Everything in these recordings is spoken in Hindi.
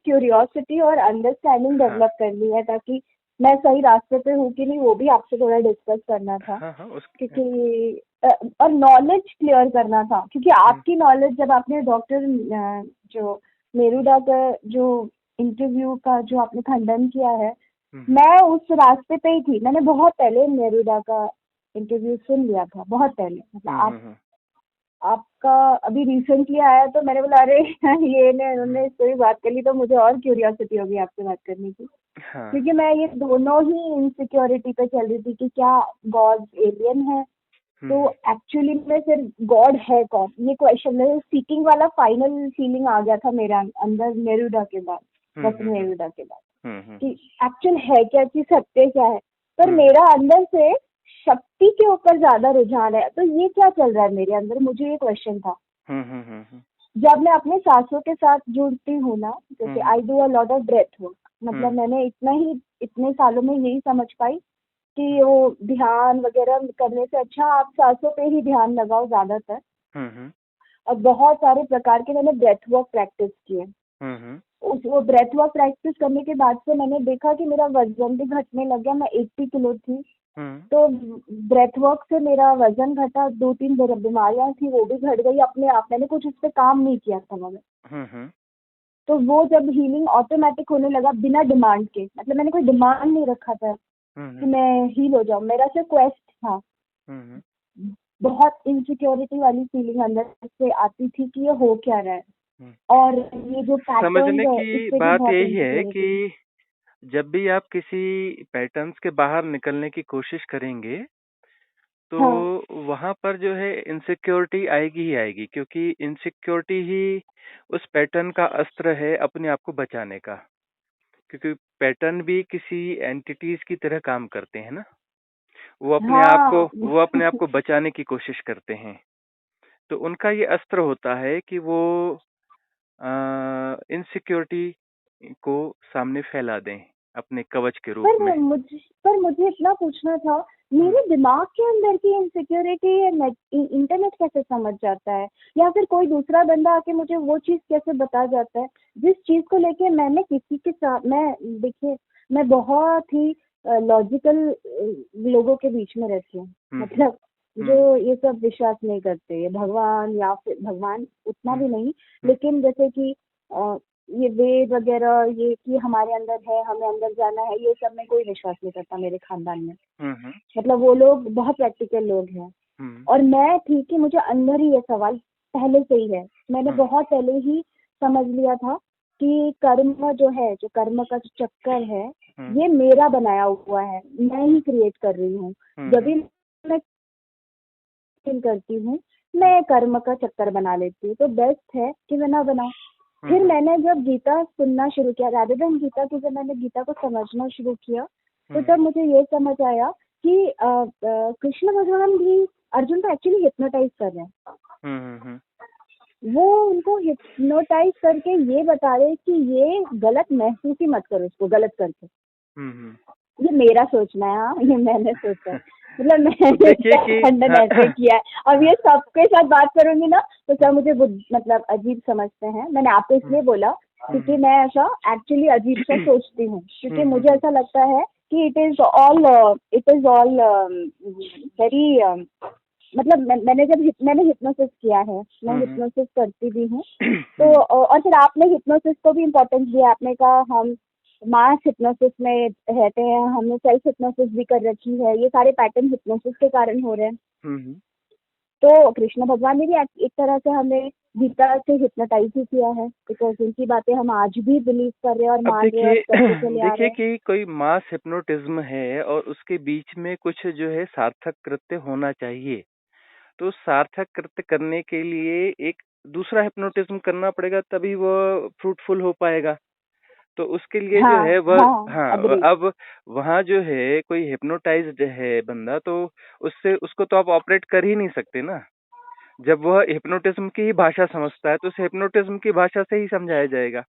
क्यूरियोसिटी और अंडरस्टैंडिंग हाँ डेवलप कर ली है, ताकि मैं सही रास्ते पे हूँ कि नहीं वो भी आपसे थोड़ा डिस्कस करना था। हाँ हाँ क्योंकि और नॉलेज क्लियर करना था, क्योंकि हम्म, आपकी नॉलेज जब आपने डॉक्टर जो नेरुदा का जो इंटरव्यू का जो आपने खंडन किया है, हम्म, मैं उस रास्ते पे ही थी। मैंने बहुत पहले नेरुदा का इंटरव्यू सुन लिया था, बहुत पहले, मतलब हम्म, आपका अभी रिसेंटली आया तो मैंने बोला अरे ये ने हम्म, उन्होंने इस पे भी बात कर ली, तो मुझे और क्यूरियोसिटी होगी आपसे बात करने की। हाँ क्योंकि मैं ये दोनों ही इनसिक्योरिटी पे चल रही थी कि क्या गॉड एलियन है, तो हम्म, एक्चुअली में फिर गॉड है कौन, ये क्वेश्चन में सीकिंग वाला फाइनल फीलिंग आ गया था मेरे अंदर नेरुदा के बाद, हम्म, डॉक्टर नेरुदा के बाद, हम्म, कि एक्चुअल है क्या चीज, सत्य क्या है। पर हम्म, मेरा अंदर से शक्ति के ऊपर ज्यादा रुझान है, तो ये क्या चल रहा है मेरे अंदर, मुझे ये क्वेश्चन था। हम्म, हम्म, जब मैं अपने सांसों के साथ जुड़ती हूँ ना, जैसे hmm, I do a lot of breath work, मतलब हम्म, मैंने इतने सालों में यही समझ पाई कि वो ध्यान वगैरह करने से अच्छा आप सांसों पे ही ध्यान लगाओ ज्यादातर। हम्म, और बहुत सारे प्रकार के मैंने ब्रेथ वर्क प्रैक्टिस किए। हम्म, उस वो ब्रेथ वर्क प्रैक्टिस करने के बाद से मैंने देखा कि मेरा वजन भी घटने लग गया। मैं 80 किलो थी, हम्म, तो ब्रेथ वर्क से मेरा वजन घटा, 2-3 बीमारियां थी वो भी घट गई अपने आप। मैंने कुछ उस पर काम नहीं किया था मैंने। हम्म, तो वो जब हीलिंग ऑटोमेटिक होने लगा बिना डिमांड के, मतलब मैंने कोई डिमांड नहीं रखा था कि हम्म, मैं हील हो जाऊं, मेरा सिर्फ क्वेस्ट था। हम्म, बहुत इनसिक्योरिटी वाली फीलिंग अंदर से आती थी कि ये हो क्या रहा है, हम्म। और ये जो पैटर्न समझने है की इससे भी बात बहुत यही है इनसिक्योरिटी है। कि जब भी आप किसी पैटर्न्स के बाहर निकलने की कोशिश करेंगे तो हाँ वहां पर जो है इनसिक्योरिटी आएगी ही आएगी, क्योंकि इनसिक्योरिटी ही उस पैटर्न का अस्त्र है अपने आप को बचाने का। क्योंकि पैटर्न भी किसी एंटिटीज की तरह काम करते हैं ना, हाँ वो अपने आप को बचाने की कोशिश करते हैं। तो उनका ये अस्त्र होता है कि वो इनसिक्योरिटी को सामने फैला दें अपने कवच के रूप में। पर मुझे इतना पूछना था, हम्म, मेरे दिमाग के अंदर की इनसिक्योरिटी इंटरनेट कैसे समझ जाता है, या फिर कोई दूसरा बंदा आके मुझे वो चीज कैसे बता जाता है जिस चीज को लेके मैंने किसी के साथ, मैं देखिए मैं बहुत ही लॉजिकल लोगों के बीच में रहती हूँ, हम्म, मतलब हम्म, जो ये सब विश्वास नहीं करते, ये भगवान या फिर भगवान उतना हम्म, भी नहीं, हम्म, लेकिन जैसे कि ये वेद वगैरह, ये कि हमारे अंदर है, हमें अंदर जाना है, ये सब में कोई विश्वास नहीं करता मेरे खानदान में। हम्म, मतलब वो लोग बहुत प्रैक्टिकल लोग हैं। हम्म, और मैं थी कि मुझे अंदर ही ये सवाल पहले से ही है, मैंने हम्म, बहुत पहले ही समझ लिया था कि कर्म जो है, जो कर्म का जो चक्कर है, हम्म, ये मेरा बनाया हुआ है, मैं ही क्रिएट कर रही हूँ। जब हम्म, भी मैं फील करती हूँ, मैं कर्म का चक्कर बना लेती हूँ, तो बेस्ट है कि मैं ना बनाऊं। फिर हम्म, मैंने जब गीता सुनना शुरू किया, राधे देन गीता की, जब मैंने गीता को समझना शुरू किया, तो हम्म, तब मुझे ये समझ आया कि कृष्ण भगवान भी अर्जुन को एक्चुअली हिप्नोटाइज कर रहे हैं। हम्म, वो उनको हिप्नोटाइज करके ये बता रहे हैं कि ये गलत महसूस ही मत करो इसको गलत करके। हम्म, ये मेरा सोचना है, हाँ, ये मैंने सोचा है, मतलब तो मैंने देखिए इसका कि खंडन हाँ, ऐसे किया है। अब हाँ, ये सबके साथ बात करूंगी ना तो सब मुझे मतलब अजीब समझते हैं। मैंने आपको इसलिए बोला क्योंकि हम्म, मैं ऐसा एक्चुअली अजीब सा सोचती हूँ, क्योंकि हम्म, मुझे ऐसा लगता है कि इट इज ऑल वेरी, मतलब मैंने हिप्नोसिस किया है, मैं हम्म, हिप्नोसिस करती भी हूँ। तो हम्म, और फिर आपने हिप्नोसिस को भी इम्पोर्टेंस दिया, आपने कहा हम मास हिप्नोसिस में रहते हैं, हमने सेल्फ हिप्नोसिस भी कर रखी है, ये सारे पैटर्न हिप्नोसिस के कारण हो रहे हैं। हम्म। तो कृष्ण भगवान ने भी एक तरह से हमें गीता से हिप्नोटाइज ही किया है, बिकॉज उनकी बातें हम आज भी बिलीव कर रहे हैं और अब मान रहे हैं और देखिए करते चले आ रहे देखिए हैं। कि कोई मास हिप्नोटिज्म है और उसके बीच में कुछ जो है सार्थक कृत्य होना चाहिए। तो सार्थक कृत्य करने के लिए एक दूसरा हिप्नोटिज्म करना पड़ेगा, तभी वो फ्रूटफुल हो पाएगा। तो उसके लिए जो हाँ है वह, हाँ, हाँ, अग्री। अब वहाँ जो है कोई हिप्नोटाइज्ड है बंदा, तो उससे उसको तो आप ऑपरेट कर ही नहीं सकते ना। जब वह हिप्नोटिज्म की ही भाषा समझता है तो उसे हिप्नोटिज्म की भाषा से ही समझाया जाएगा।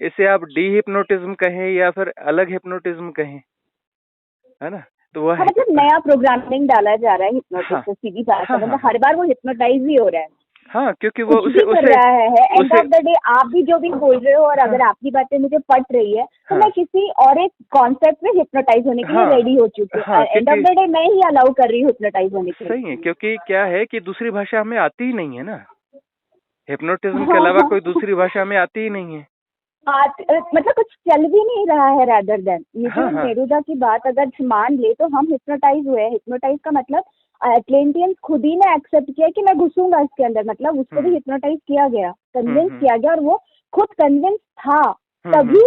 इसे आप डी हिप्नोटिज्म कहें या फिर अलग हिप्नोटिज्म कहें, है ना। तो वह हाँ, मतलब नया प्रोग्रामिंग डाला जा रहा है हिप्नोटिस हाँ से, सीधी भाषा, हाँ हाँ मतलब हाँ हर बार वो हिप्नोटाइज ही हो रहा है। हाँ, क्योंकि वो कुछ भी उसे कर उसे रहा है, एंड उसे ऑफ द डे आप भी जो भी बोल रहे हो और हाँ, अगर आपकी बातें मुझे पट रही है तो हाँ, मैं किसी और एक कॉन्सेप्ट में हिप्नोटाइज होने के लिए हाँ, रेडी हो चुकी हूँ। हाँ, एंड ऑफ क्योंकि द डे मैं ही अलाउ कर रही हूँ हिप्नोटाइज होने के सही है, लिए। क्योंकि क्या है कि दूसरी भाषा हमें आती ही नहीं है ना, हिप्नोटिज्म के हाँ अलावा हाँ। कोई दूसरी भाषा हमें आती ही नहीं है। मतलब कुछ चल भी नहीं रहा है रादर देन ये जो हाँ, हाँ, नेरुदा की बात अगर मान ले तो हम हिप्नोटाइज हुए हैं। हिप्नोटाइज का मतलब अटलांटियंस खुद ही ने एक्सेप्ट किया कि मैं घुसूंगा इसके अंदर, मतलब उसको भी हम्म, हिप्नोटाइज किया गया, हम्म, कन्विंस हम्म, किया गया और वो खुद कन्विंस था, हम्म, तभी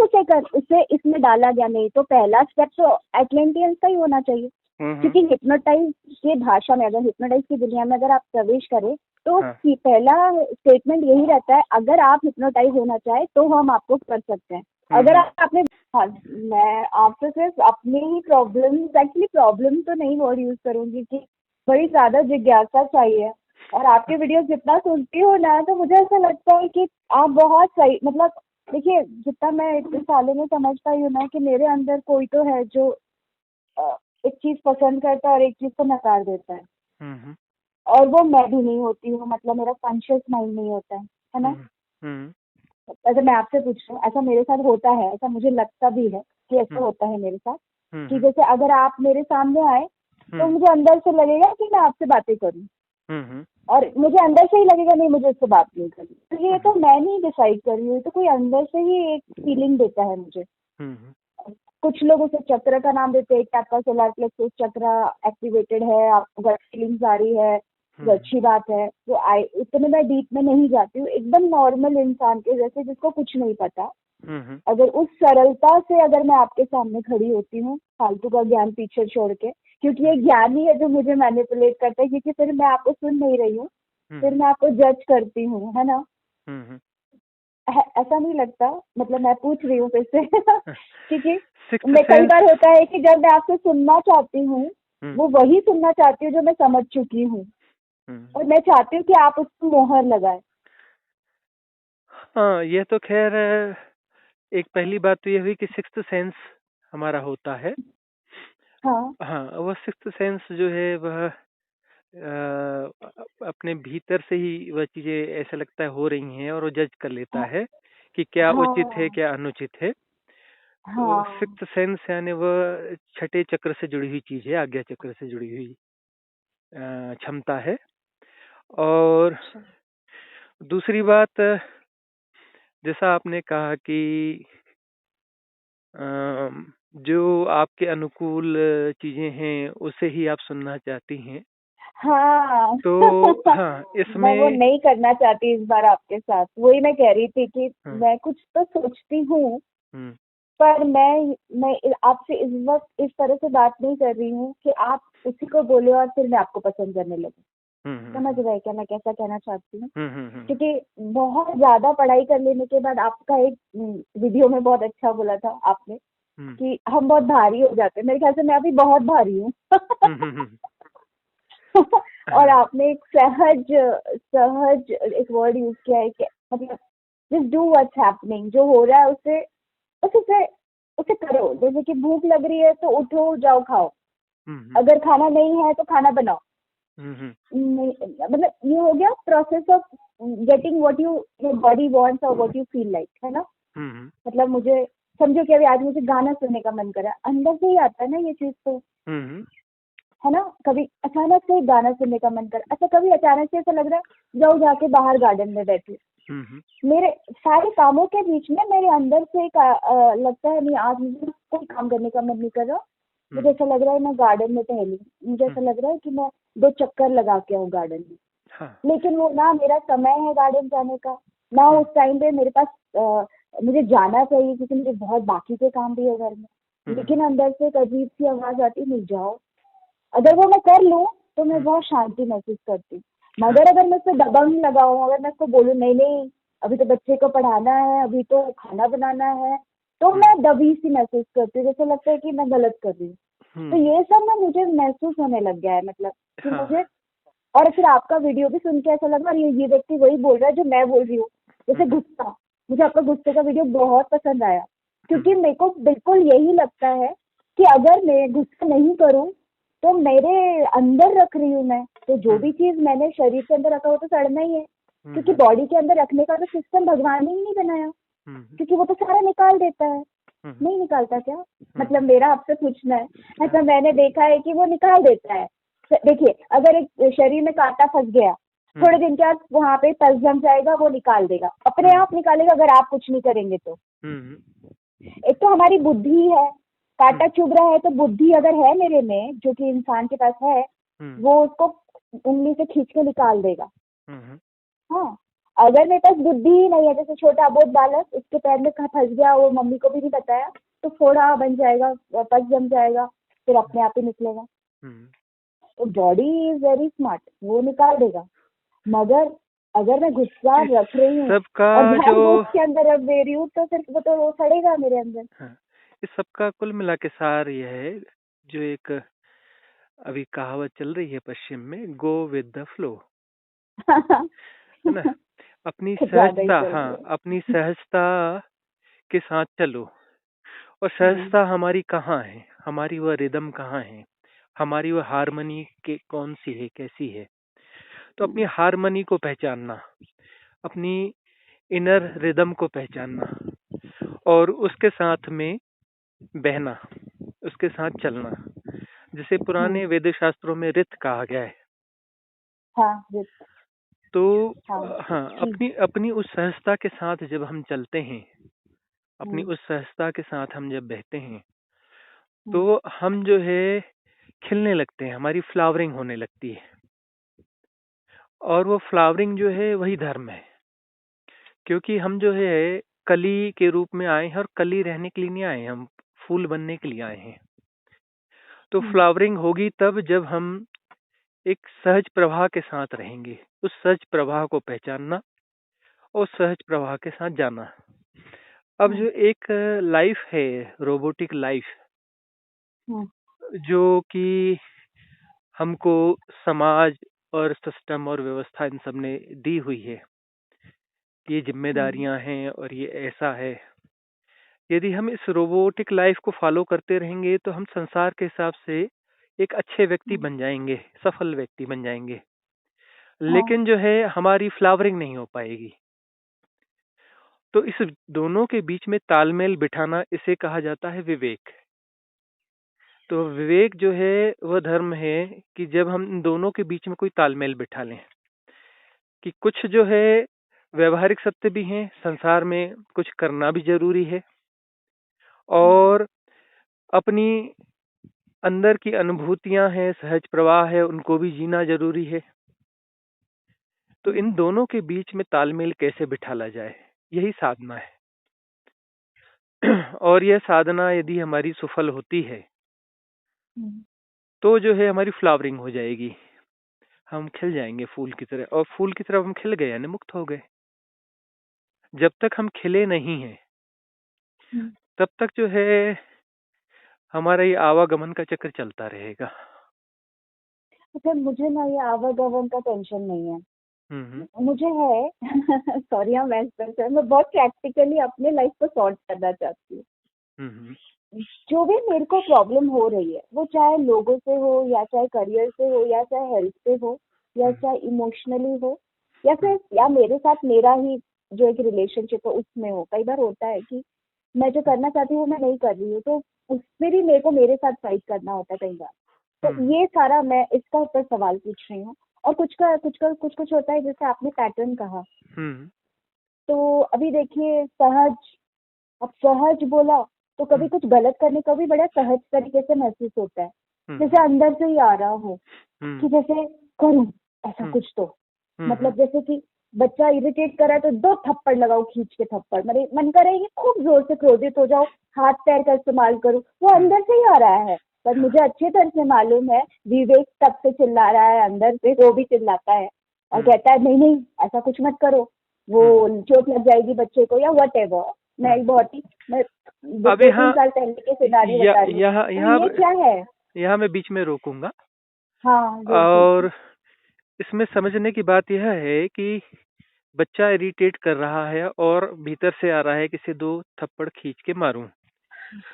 उसे इसमें डाला गया। नहीं तो पहला स्टेप तो अटलांटियंस का ही होना चाहिए, हम्म, क्योंकि हिप्नोटाइज की भाषा में अगर हिप्नोटाइज की दुनिया में अगर आप प्रवेश करें तो हाँ, पहला स्टेटमेंट यही रहता है, अगर आप हिप्नोटाइज होना चाहे तो हम आपको कर सकते हैं। अगर हम्म, आपने, हाँ, मैं आपसे सिर्फ अपने ही प्रॉब्लम्स, एक्चुअली प्रॉब्लम तो नहीं वर्ड यूज करूंगी कि बड़ी ज्यादा जिज्ञासा चाहिए। और आपके वीडियोस जितना सुनती हूँ ना तो मुझे ऐसा लगता है कि आप बहुत सही, मतलब देखिए जितना मैं इतने सालों में समझ पाई हूँ ना कि मेरे अंदर कोई तो है जो एक चीज पसंद करता है और एक चीज को नकार देता है, हम्म, और वो मैं भी नहीं होती हूँ, मतलब मेरा कॉन्शियस माइंड नहीं होता है ना। हम्म, हम्म, अगर मैं आपसे पूछ रहा हूँ, ऐसा मेरे साथ होता है, ऐसा मुझे लगता भी है कि ऐसा हम्म, होता है मेरे साथ, कि हम्म, जैसे अगर आप मेरे सामने आए तो हम्म, मुझे अंदर से लगेगा कि मैं आपसे बातें करूँ, हम्म, और मुझे अंदर से ही लगेगा नहीं मुझे इससे बात नहीं करनी। तो ये हम्म, तो मैं नहीं डिसाइड कर रही हूँ, तो कोई अंदर से ही एक फीलिंग देता है मुझे। हम्म, कुछ लोग उसे चक्र का नाम देते हैं, एक आपका सोलर प्लेक्सस चक्र एक्टिवेटेड है, आपको गट फीलिंग्स आ रही है, तो हम्म, अच्छी बात है। तो आई इतने मैं डीप में नहीं जाती हूँ, एकदम नॉर्मल इंसान के जैसे जिसको कुछ नहीं पता, हम्म, अगर उस सरलता से अगर मैं आपके सामने खड़ी होती हूँ फालतू का ज्ञान पीछे छोड़ के, क्योंकि ये ज्ञान ही है जो मुझे मैनिपुलेट करता है, क्योंकि फिर मैं आपको सुन नहीं रही हूँ, फिर हम्म, मैं आपको जज करती हूँ, है ना। हम्म, ऐसा नहीं लगता, मतलब मैं पूछ रही हूँ फिर से क्योंकि सिक्स्थ मैं कई सेंस। बार होता है कि जब मैं आपसे सुनना चाहती हूँ हम्म, वो वही सुनना चाहती हूँ जो मैं समझ चुकी हूँ, हम्म, और मैं चाहती हूँ कि आप उसको मोहर लगाए। हाँ, ये तो खैर एक पहली बात तो ये हुई कि सिक्स्थ सेंस हमारा होता है। हाँ हाँ, वो सिक्स्थ सेंस जो है वह अपने भीतर से ही वह चीजें ऐसा लगता है हो रही हैं और वो जज कर लेता हाँ है कि क्या उचित है हाँ क्या अनुचित है। तो हाँ। सिक्स्थ सेंस यानी वह छठे चक्र से जुड़ी हुई चीज है, आज्ञा चक्र से जुड़ी हुई क्षमता है। और अच्छा। दूसरी बात, जैसा आपने कहा कि अम, जो आपके अनुकूल चीजें हैं उसे ही आप सुनना चाहती हैं। हाँ तो हाँ, मैं वो इसमें नहीं करना चाहती इस बार आपके साथ, वही मैं कह रही थी कि हाँ, मैं कुछ तो सोचती हूँ, हम्म, पर मैं आपसे इस वक्त इस तरह से बात नहीं कर रही हूँ कि आप उसी को बोले और फिर मैं आपको पसंद करने लगूँ। हम्म, समझ हम्म, रहे हैं क्या मैं कैसा कहना चाहती हूँ? हम्म, हम्म, क्योंकि बहुत ज्यादा पढ़ाई कर लेने के बाद आपका एक वीडियो में बहुत अच्छा बोला था आपने हम्म, कि हम बहुत भारी हो जाते हैं, मेरे ख्याल से मैं अभी बहुत भारी हूँ और हाँ, आपने एक सहज सहज एक वर्ड यूज किया है कि मतलब जस्ट डू व्हाट्स हैपनिंग, जो हो रहा है उसे उसे उसे करो। जैसे कि भूख लग रही है तो उठो जाओ खाओ, हम्म, अगर खाना नहीं है तो खाना बनाओ। हम्म, नहीं, मतलब ये हो गया process of getting what your body wants और व्हाट यू फील लाइक, है ना। हम्म, मतलब मुझे समझो कि अभी आज मुझे गाना सुनने का मन करा, अंदर से ही आता है ना ये चीज तो, हम्म, है ना। कभी अचानक से गाना सुनने का मन करा, अच्छा कभी अचानक से ऐसा लग रहा है जाओ जाके बाहर गार्डन में बैठो। हम्म, मेरे सारे कामों के बीच में मेरे अंदर से एक लगता है नहीं आज मुझे कोई काम करने का मन नहीं कर रहा, मुझे ऐसा लग रहा है मैं गार्डन में टहलूं, मुझे ऐसा लग रहा है कि मैं 2 चक्कर लगा के आऊँ गार्डन में। हाँ, लेकिन वो ना मेरा समय है गार्डन जाने का, ना उस टाइम पे मेरे पास मुझे जाना चाहिए क्योंकि मुझे बहुत बाकी के काम भी है घर में। लेकिन अंदर से एक अजीब सी आवाज आती नहीं जाओ, अगर वो मैं कर लूँ तो मैं बहुत शांति महसूस करती हूँ। हाँ, मगर अगर मैं उससे दबंग लगाऊं, अगर मैं उसको बोलूँ नहीं नहीं अभी तो बच्चे को पढ़ाना है, अभी तो खाना बनाना है, तो मैं दबी सी महसूस करती हूँ, जैसे लगता है कि मैं गलत कर रही हूँ। तो ये सब ना मुझे महसूस होने लग गया है, मतलब कि हाँ, मुझे, और फिर आपका वीडियो भी सुन के ऐसा लगा ये व्यक्ति वही बोल रहा है जो मैं बोल रही हूँ। जैसे गुस्सा, मुझे आपका गुस्से का वीडियो बहुत पसंद आया, क्योंकि मेरे को बिल्कुल यही लगता है कि अगर मैं गुस्सा नहीं करूँ तो मेरे अंदर रख रही हूँ मैं, तो जो भी चीज मैंने शरीर के अंदर रखा वो तो सड़ना ही है। क्योंकि बॉडी के अंदर रखने का तो सिस्टम भगवान ने ही नहीं बनाया, क्योंकि वो तो सारा निकाल देता है। नहीं निकालता क्या? मतलब मेरा आपसे पूछना है, ऐसा मैंने देखा है कि वो निकाल देता है। देखिए, अगर एक शरीर में कांटा फंस गया, थोड़े दिन के बाद वहां पे पस जम जाएगा, वो निकाल देगा, अपने आप निकालेगा, अगर आप कुछ नहीं करेंगे तो। एक तो हमारी बुद्धि है, कांटा चुभ रहा है तो बुद्धि अगर है मेरे में, जो कि इंसान के पास है, वो उसको उंगली से खींच के निकाल देगा। हाँ, अगर मेरे पास बुद्धि ही नहीं है, जैसे छोटा बहुत बालक, उसके पैर में फंस गया, वो मम्मी को भी नहीं बताया, तो फोड़ा बन जाएगा, पस जम जाएगा, फिर अपने आप ही निकलेगा। तो बॉडी इज वेरी स्मार्ट, वो निकाल देगा। मगर अगर मैं गुस्सा रख रही हूँ और जो के अंदर रख दे रही हूँ, तो फिर वो सड़ेगा मेरे अंदर। हाँ, इस सबका कुल मिला के सार यह है, जो एक अभी कहावत चल रही है पश्चिम में, गो विद द फ्लो, है ना। अपनी सहजता, हाँ, अपनी सहजता के साथ चलो। और सहजता हमारी कहाँ है, हमारी वह रिदम कहाँ है, हमारी वह हारमोनी के कौन सी है, कैसी है। तो अपनी हारमोनी को पहचानना, अपनी इनर रिदम को पहचानना और उसके साथ में बहना, उसके साथ चलना, जिसे पुराने वेद शास्त्रों में रित कहा गया है। हाँ, रित। तो हाँ, अपनी उस सहजता के साथ जब हम चलते हैं, अपनी उस सहजता के साथ हम जब बहते हैं, तो हम जो है खिलने लगते हैं, हमारी फ्लावरिंग होने लगती है। और वो फ्लावरिंग जो है वही धर्म है, क्योंकि हम जो है कली के रूप में आए हैं, और कली रहने के लिए नहीं आए हैं, हम फूल बनने के लिए आए हैं। तो फ्लावरिंग होगी तब जब हम एक सहज प्रवाह के साथ रहेंगे, उस सहज प्रवाह को पहचानना और सहज प्रवाह के साथ जाना। अब जो एक लाइफ है, रोबोटिक लाइफ, जो कि हमको समाज और सिस्टम और व्यवस्था इन सब ने दी हुई है, ये जिम्मेदारियां हैं और ये ऐसा है। यदि हम इस रोबोटिक लाइफ को फॉलो करते रहेंगे तो हम संसार के हिसाब से एक अच्छे व्यक्ति बन जाएंगे, सफल व्यक्ति बन जाएंगे, लेकिन जो है हमारी फ्लावरिंग नहीं हो पाएगी। तो इस दोनों के बीच में तालमेल बिठाना, इसे कहा जाता है विवेक। तो विवेक जो है वह धर्म है कि जब हम इन दोनों के बीच में कोई तालमेल बिठा लें, कि कुछ जो है व्यवहारिक सत्य भी हैं, संसार में कुछ करना भी जरूरी है, और अपनी अंदर की अनुभूतियां हैं, सहज प्रवाह है, उनको भी जीना जरूरी है। तो इन दोनों के बीच में तालमेल कैसे बिठाला जाए, यही साधना है। और यह साधना यदि हमारी सफल होती है तो जो है हमारी फ्लावरिंग हो जाएगी, हम खिल जाएंगे फूल की तरह। और फूल की तरह हम खिल गए यानी मुक्त हो गए। जब तक हम खिले नहीं हैं तब तक जो है हमारा ये आवागमन का चक्र चलता रहेगा। अच्छा, मुझे ना ये आवागमन का टेंशन नहीं है, मुझे है सॉरी हाँ, मैं बहुत प्रैक्टिकली अपने लाइफ को सॉर्ट करना चाहती हूँ। जो भी मेरे को प्रॉब्लम हो रही है, वो चाहे लोगों से हो, या चाहे करियर से हो, या चाहे हेल्थ से हो, या चाहे इमोशनली हो, या फिर या मेरे साथ मेरा ही जो एक रिलेशनशिप है उसमें हो। कई बार होता है कि मैं जो करना चाहती हूँ मैं नहीं कर रही हूँ, तो उसमें भी मेरे को मेरे साथ फाइट करना होता है कई बार। तो ये सारा मैं इसका ऊपर सवाल पूछ रही हूँ। और कुछ होता है, जैसे आपने पैटर्न कहा, तो अभी देखिए सहज, अब सहज बोला तो कभी कुछ गलत करने का भी बड़ा सहज तरीके से महसूस होता है, जैसे अंदर से ही आ रहा हो कि जैसे करूं ऐसा कुछ। तो मतलब जैसे कि बच्चा इरिटेट कर रहा है तो 2 थप्पड़ लगाओ, खींच के थप्पड़, मेरे मन करे कि खूब जोर से क्रोधित हो जाओ, हाथ पैर का इस्तेमाल करूं, वो अंदर से ही आ रहा है। पर मुझे अच्छे तरह से मालूम है विवेक तब से चिल्ला रहा है अंदर से, वो भी चिल्लाता है और कहता है नहीं ऐसा कुछ मत करो, वो चोट लग जाएगी बच्चे को, या व्हाटएवर। मैं बहुत ही मैं 2-3 साल पहले के सिनारियो बता रही हूँ। ये क्या है? यहाँ मैं बीच में रोकूंगा। हाँ, और इसमें समझने की बात यह है कि बच्चा इरिटेट कर रहा है और भीतर से आ रहा है कि इसे 2 थप्पड़ खींच के मारूं।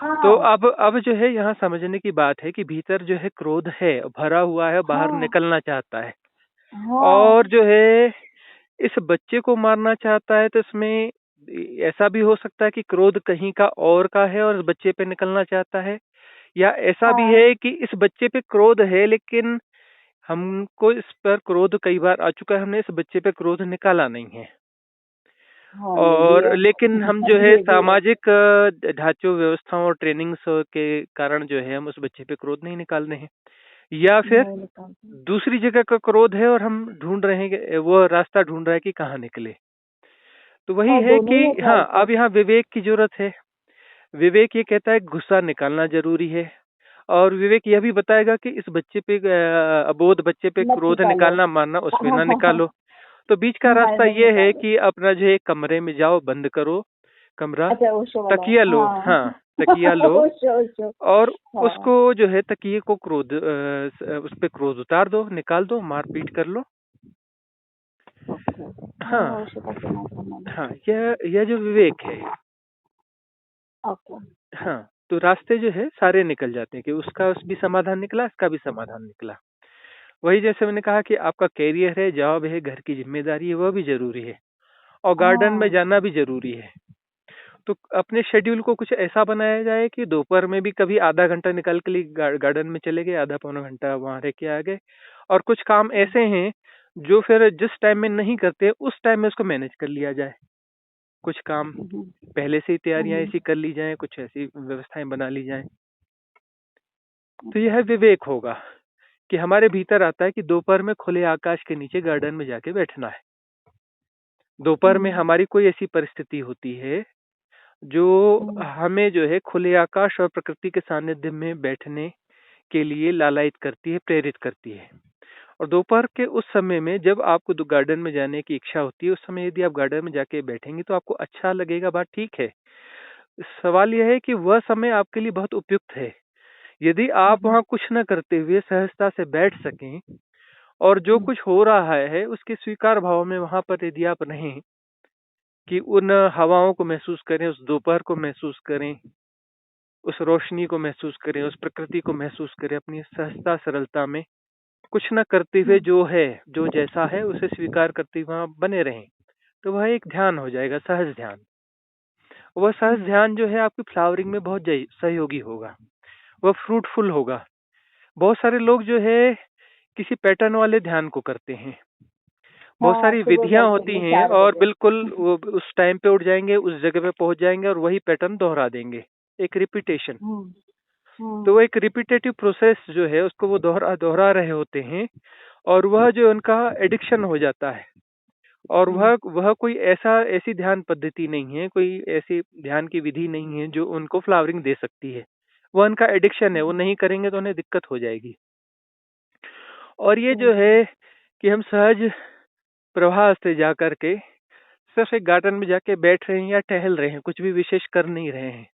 हाँ। तो अब जो है यहाँ समझने की बात है कि भीतर जो है क्रोध है, भरा हुआ है, बाहर निकलना चाहता है। और जो है इस बच्चे को मारना चाहता है तो इसमें ऐसा भी हो सकता है कि क्रोध कहीं का और का है और इस बच्चे पे निकलना चाहता है, या ऐसा भी हाँ है कि इस बच्चे पे क्रोध है लेकिन हमको इस पर क्रोध कई बार आ चुका है, हमने इस बच्चे पे क्रोध निकाला नहीं है। हाँ, ये भी और है। लेकिन हम जो है ये भी है। सामाजिक ढांचों, व्यवस्थाओं और ट्रेनिंग्स के कारण जो है हम उस बच्चे पे क्रोध नहीं निकाल रहे हैं, या फिर नहीं निकालते। दूसरी जगह का क्रोध है और हम ढूंढ रहे हैं वो रास्ता ढूंढ रहा है कि कहाँ निकले। तो वही हाँ, है दोनों कि ही है ख्याल हाँ, से। अब यहाँ विवेक की जरूरत है। विवेक ये कहता है गुस्सा निकालना जरूरी है, और विवेक यह भी बताएगा कि इस बच्चे पे अबोध बच्चे पे मत क्रोध निकालो। निकालना मारना उस पे हाँ ना हाँ हाँ, निकालो। तो बीच का रास्ता नहीं ये है निकालो। कि अपना जो है कमरे में जाओ, बंद करो कमरा, अच्छा, ओशो वाला। तकिया लो, हाँ। हाँ तकिया लो, ओशो ओशो। और हाँ। उसको जो है तकिए को उस पे क्रोध उतार दो, निकाल दो, मार पीट कर लो। ओके। मैंने हाँ ओशो का सुना था मैंने। हाँ, यह जो विवेक है। ओके। हाँ, तो रास्ते जो है सारे निकल जाते हैं कि उसका भी समाधान निकला, इसका भी समाधान निकला। वही जैसे मैंने कहा कि आपका कैरियर है, जॉब है, घर की जिम्मेदारी है, वह भी जरूरी है, और गार्डन में हाँ। जाना भी जरूरी है। तो अपने शेड्यूल को कुछ ऐसा बनाया जाए कि दोपहर में भी कभी आधा घंटा निकाल के लिए गार्डन में चले गए, आधा पौना घंटा वहां रह के आ गए। और कुछ काम ऐसे हैं जो फिर जिस टाइम में नहीं करते उस टाइम में उसको मैनेज कर लिया जाए। कुछ काम हम्म, पहले से ही तैयारियां हम्म, ऐसी कर ली जाएं, कुछ ऐसी व्यवस्थाएं बना ली जाएं। तो यह विवेक होगा कि हमारे भीतर आता है कि दोपहर में खुले आकाश के नीचे गार्डन में जाके बैठना है। दोपहर में हम्म, हमारी कोई ऐसी परिस्थिति होती है जो हम्म, हमें जो है खुले आकाश और प्रकृति के सानिध्य में बैठने के लिए लालायित करती है, प्रेरित करती है। और दोपहर के उस समय में जब आपको गार्डन में जाने की इच्छा होती है, उस समय यदि आप गार्डन में जाके बैठेंगे तो आपको अच्छा लगेगा, बात ठीक है। सवाल यह है कि वह समय आपके लिए बहुत उपयुक्त है। यदि आप हम्म, वहां कुछ न करते हुए सहजता से बैठ सकें और जो हम्म, कुछ हो रहा है उसके स्वीकार भाव में वहां पर यदि आप रहें, कि उन हवाओं को महसूस करें, उस दोपहर को महसूस करें, उस रोशनी को महसूस करें, उस प्रकृति को महसूस करें, अपनी सहजता सरलता में कुछ न करते हुए हम्म, जो है, जो जैसा है उसे स्वीकार करते हुए वहां बने रहें, तो वह एक ध्यान हो जाएगा, सहज ध्यान। वह सहज हम्म, ध्यान जो है आपकी फ्लावरिंग में बहुत सहयोगी होगा, वह फ्रूटफुल होगा। बहुत सारे लोग जो है किसी पैटर्न वाले ध्यान को करते हैं, बहुत हाँ, सारी सुबह विधियां होती करके हैं, चार और बजे बिल्कुल वो उस टाइम पे उठ जाएंगे, उस जगह पे पहुंच जाएंगे और वही पैटर्न दोहरा देंगे। एक रिपीटेशन। हम्म, तो वो हम्म, एक रिपीटेटिव प्रोसेस जो है उसको वो दोहरा दोहरा रहे होते हैं, और वह जो उनका एडिक्शन हो जाता है। और हम्म, वह कोई ऐसी ध्यान पद्धति नहीं है, कोई ऐसी ध्यान की विधि नहीं है जो उनको फ्लावरिंग दे सकती है। वह उनका एडिक्शन है, वो नहीं करेंगे तो उन्हें दिक्कत हो जाएगी। और ये जो हम्म, है कि हम सहज प्रवाह से जा करके सिर्फ एक गार्डन में जाके बैठ रहे हैं या टहल रहे हैं, कुछ भी विशेष कर नहीं रहे हैं,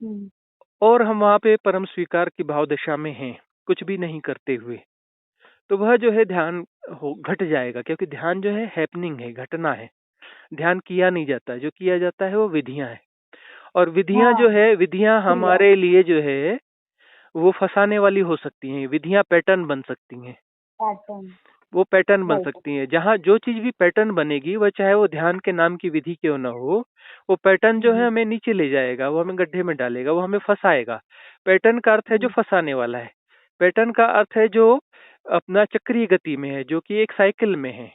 हम्म, और हम वहां पे परम स्वीकार की भाव दशा में हैं, कुछ भी नहीं करते हुए, तो वह जो है ध्यान हो घट जाएगा, क्योंकि ध्यान जो है हैपनिंग है, घटना है। ध्यान किया नहीं जाता, जो किया जाता है वो विधियां है। और विधियां जो हाँ, है, विधियां क्रिया। हमारे लिए जो है वो फंसाने वाली हो सकती हैं। विधियां पैटर्न बन सकती हैं, पैटर्न। वो पैटर्न बन राइट। सकती हैं। जहाँ जो चीज भी पैटर्न बनेगी, वह चाहे वो ध्यान के नाम की विधि क्यों ना हो, वो पैटर्न जो है हम्म, हमें नीचे ले जाएगा, वो हमें गड्ढे में डालेगा, वो हमें फंसाएगा। पैटर्न का अर्थ है जो हम्म, फंसाने वाला है। पैटर्न का अर्थ है जो अपना चक्रीय गति में है, जो कि एक साइकिल में है,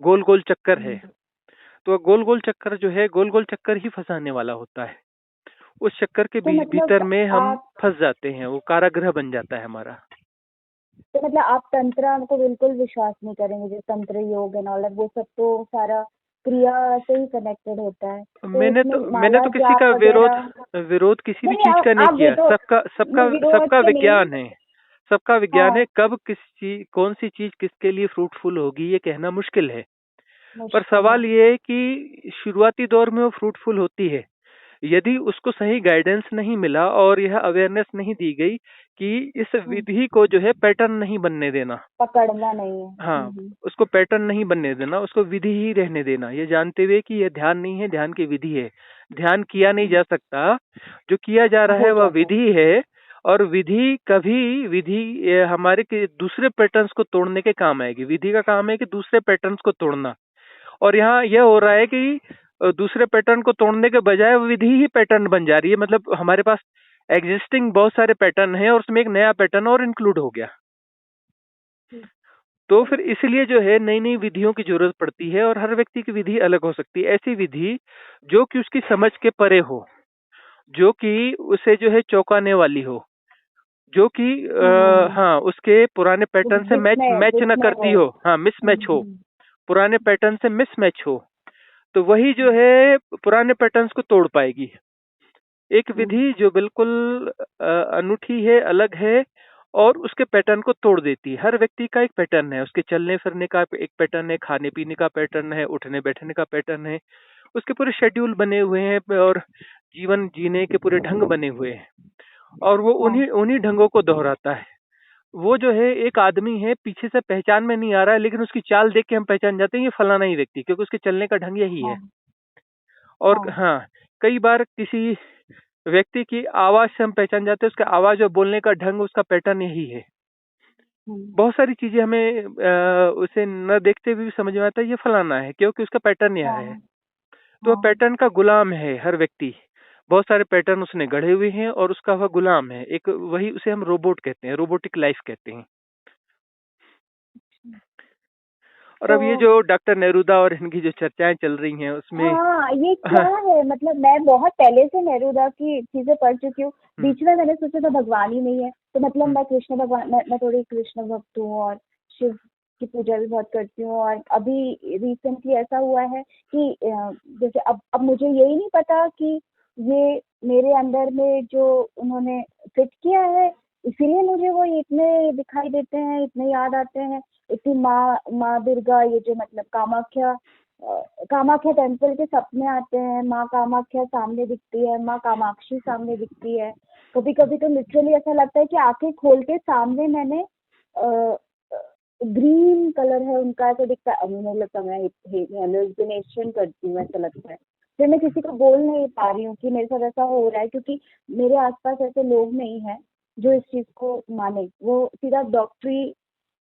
गोल गोल चक्कर है। हम्म। तो गोल गोल चक्कर जो है, गोल गोल चक्कर ही फंसाने वाला होता है। उस चक्कर के तो भीतर मतलब में हम आप फंस जाते हैं, वो कारागृह बन जाता है हमारा। तो मतलब आप तंत्र को बिल्कुल विश्वास नहीं करेंगे, जो तंत्र योग एंड ऑल वो सब तो सारा क्रिया से ही कनेक्टेड होता है, तो इसमें मैंने माला तो किसी जाप का वगैरह। विरोध किसी भी नहीं नहीं, चीज का नहीं आप किया। विरोध, सबका सबका विरोध सबका के नहीं। विज्ञान है, सबका विज्ञान है। हाँ। कब किस चीज, कौन सी चीज किसके लिए फ्रूटफुल होगी ये कहना मुश्किल है। पर मुश्किल है। सवाल ये है कि शुरुआती दौर में वो फ्रूटफुल होती है, यदि उसको सही गाइडेंस नहीं मिला और यह अवेयरनेस नहीं दी गई कि इस हम्म, विधि को जो है पैटर्न नहीं बनने देना। पकड़ना नहीं है। हाँ, उसको पैटर्न नहीं बनने देना, उसको विधि ही रहने देना, ये जानते हुए कि यह ध्यान नहीं है, ध्यान की विधि है। ध्यान किया नहीं जा सकता, जो किया जा रहा है हो वह जाता है। विधि है। और विधि कभी विधि हमारे के दूसरे पैटर्न्स को तोड़ने के काम आएगी। विधि का काम है कि दूसरे पैटर्न्स को तोड़ना, और यहाँ यह हो रहा है कि दूसरे पैटर्न को तोड़ने के बजाय विधि ही पैटर्न बन जा रही है। मतलब हमारे पास एग्जिस्टिंग बहुत सारे पैटर्न हैं और उसमें एक नया पैटर्न और इंक्लूड हो गया। तो फिर इसलिए जो है नई नई विधियों की जरूरत पड़ती है, और हर व्यक्ति की विधि अलग हो सकती है। ऐसी विधि जो कि उसकी समझ के परे हो, जो कि उसे जो है चौंकाने वाली हो, जो कि हाँ, हाँ, उसके पुराने पैटर्न से मैच विस्मय मैच न विस्मय करती हो। हो, हाँ, मिसमैच हो, पुराने पैटर्न से मिसमैच हो, तो वही जो है पुराने पैटर्न्स को तोड़ पाएगी। एक विधि जो बिल्कुल अनूठी है, अलग है, और उसके पैटर्न को तोड़ देती है। हर व्यक्ति का एक पैटर्न है, उसके चलने फिरने का एक पैटर्न है, खाने पीने का पैटर्न है, उठने बैठने का पैटर्न है, उसके पूरे शेड्यूल बने हुए हैं और जीवन जीने के पूरे ढंग बने हुए हैं, और वो हाँ, उन्हीं उन्हीं ढंगों को दोहराता है। वो जो है एक आदमी है, पीछे से पहचान में नहीं आ रहा है, लेकिन उसकी चाल देख के हम पहचान जाते हैं ये फलाना ही व्यक्ति, क्योंकि उसके चलने का ढंग यही है। हाँ, और हाँ, हाँ, कई बार किसी व्यक्ति की आवाज से हम पहचान जाते हैं, उसका आवाज और बोलने का ढंग, उसका पैटर्न यही है। बहुत सारी चीजें हमें उसे न देखते हुए भी समझ में आता है ये फलाना है, क्योंकि उसका पैटर्न यह है। हाँ, तो हाँ। पैटर्न का गुलाम है हर व्यक्ति। बहुत सारे पैटर्न उसने गढ़े हुए हैं और उसका वह गुलाम है। एक वही उसे हम रोबोट कहते हैं, रोबोटिक लाइफ कहते हैं। और अब ये तो जो डॉक्टर नेरुदा और इनकी जो चर्चाएं चल रही हैं उसमें हाँ, ये क्या हाँ, है, मतलब मैं बहुत पहले से नेहरूदा की चीजें पढ़ चुकी हूँ। हम्म, बीच में मैंने सोचा था भगवान ही नहीं है, तो मतलब हम्म, मैं कृष्ण भगवान, मैं थोड़ी कृष्ण भक्त हूँ और शिव की पूजा भी बहुत करती हूँ। और अभी रिसेंटली ऐसा हुआ है कि जैसे अब मुझे यही नहीं पता कि ये मेरे अंदर में जो उन्होंने फिट किया है, इसीलिए मुझे वो इतने दिखाई देते हैं, इतने याद आते हैं। इतनी माँ दुर्गा, ये जो मतलब कामाख्या, कामाख्या टेम्पल के सपने आते हैं, माँ कामाख्या सामने दिखती है, माँ कामाक्षी सामने दिखती है। कभी कभी तो लिटरली ऐसा लगता है कि आंखें खोल के सामने मैंने ग्रीन कलर है उनका, ऐसा दिखता है। अब मुझे लगता है मैं हेलुसिनेशन करती हूँ, ऐसा लगता है। फिर मैं किसी को बोल नहीं पा रही हूँ कि मेरे साथ ऐसा हो रहा है, क्योंकि मेरे आसपास ऐसे लोग नहीं हैं जो इस चीज को माने। वो सीधा डॉक्टरी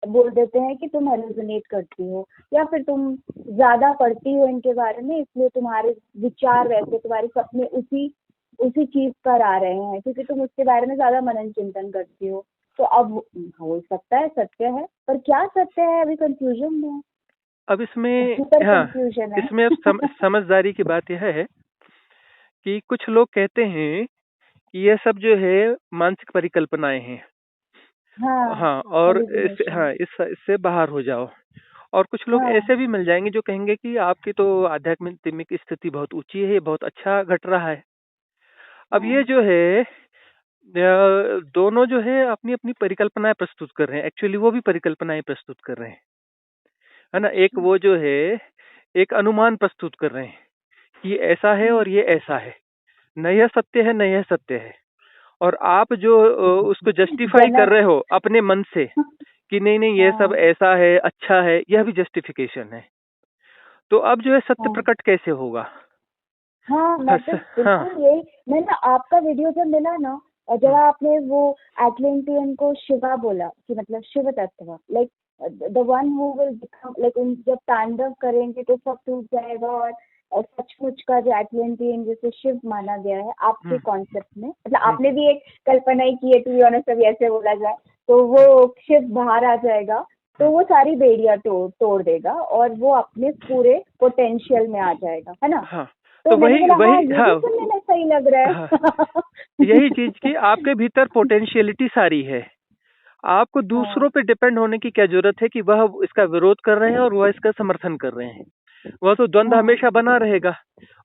बोल देते हैं कि तुम हेलुसिनेट करती हो, या फिर तुम ज्यादा पढ़ती हो इनके बारे में, इसलिए तुम्हारे विचार वैसे, तुम्हारे सपने उसी उसी चीज पर आ रहे हैं, क्योंकि तुम उसके बारे में ज्यादा मनन चिंतन करती हो। तो अब हो सकता है सत्य है, पर क्या सत्य है अभी कंफ्यूजन में है, अब इसमें सुपर हाँ, कंफ्यूजन है। इसमें अब समझदारी की बात यह है कि कुछ लोग कहते हैं कि यह सब जो है मानसिक परिकल्पनाएं हैं। हाँ, हाँ, और हेलुसिनेशन। हाँ, इससे बाहर हो जाओ। और कुछ लोग हाँ, ऐसे भी मिल जाएंगे जो कहेंगे कि आपकी तो आध्यात्मिक स्थिति बहुत ऊंची है, ये बहुत अच्छा घट रहा है। अब हाँ, ये जो है दोनों जो है अपनी अपनी परिकल्पनाएं प्रस्तुत कर रहे हैं। एक्चुअली वो भी परिकल्पनाएं प्रस्तुत कर रहे हैं, है ना। एक वो जो है एक अनुमान प्रस्तुत कर रहे हैं कि ऐसा है और ये ऐसा है, न यह सत्य है न यह सत्य है। और आप जो उसको जस्टिफाई कर जनक। रहे हो अपने मन से कि नहीं नहीं ये सब हाँ, ऐसा है, अच्छा है, यह भी जस्टिफिकेशन है। तो अब जो है सत्य हाँ, प्रकट कैसे होगा? हाँ, मैं तो हाँ, बिल्कुल यही, मैं ना आपका वीडियो जब मिला ना, और जब आपने वो एटलांटियन को शिवा बोला कि मतलब शिव तत्व, like the one who will become, like उन जब तांडव करेंगे तो सब टूट जाएगा। और सचमुच का जो एटलांटियन जैसे शिव माना गया है आपके हम्म, कॉन्सेप्ट में, मतलब हम्म, आपने भी एक कल्पना ही की है, टू बी ऑनेस्ट, अभी ऐसे बोला जाए तो वो शिव बाहर आ जाएगा, तो हम्म, वो सारी बेड़ियां तोड़ देगा और वो अपने पूरे पोटेंशियल में आ जाएगा, है ना। हाँ, तो तो मैंने वही बोला वही हाँ, ये भी हाँ, सुनने में सही लग रहा हाँ, है। यही चीज की आपके भीतर पोटेंशियलिटी सारी है। आपको हाँ, दूसरों पे डिपेंड होने की क्या जरूरत है कि वह इसका विरोध कर रहे हैं और वह इसका समर्थन कर रहे हैं। वह तो द्वंद्व हाँ, हमेशा बना रहेगा।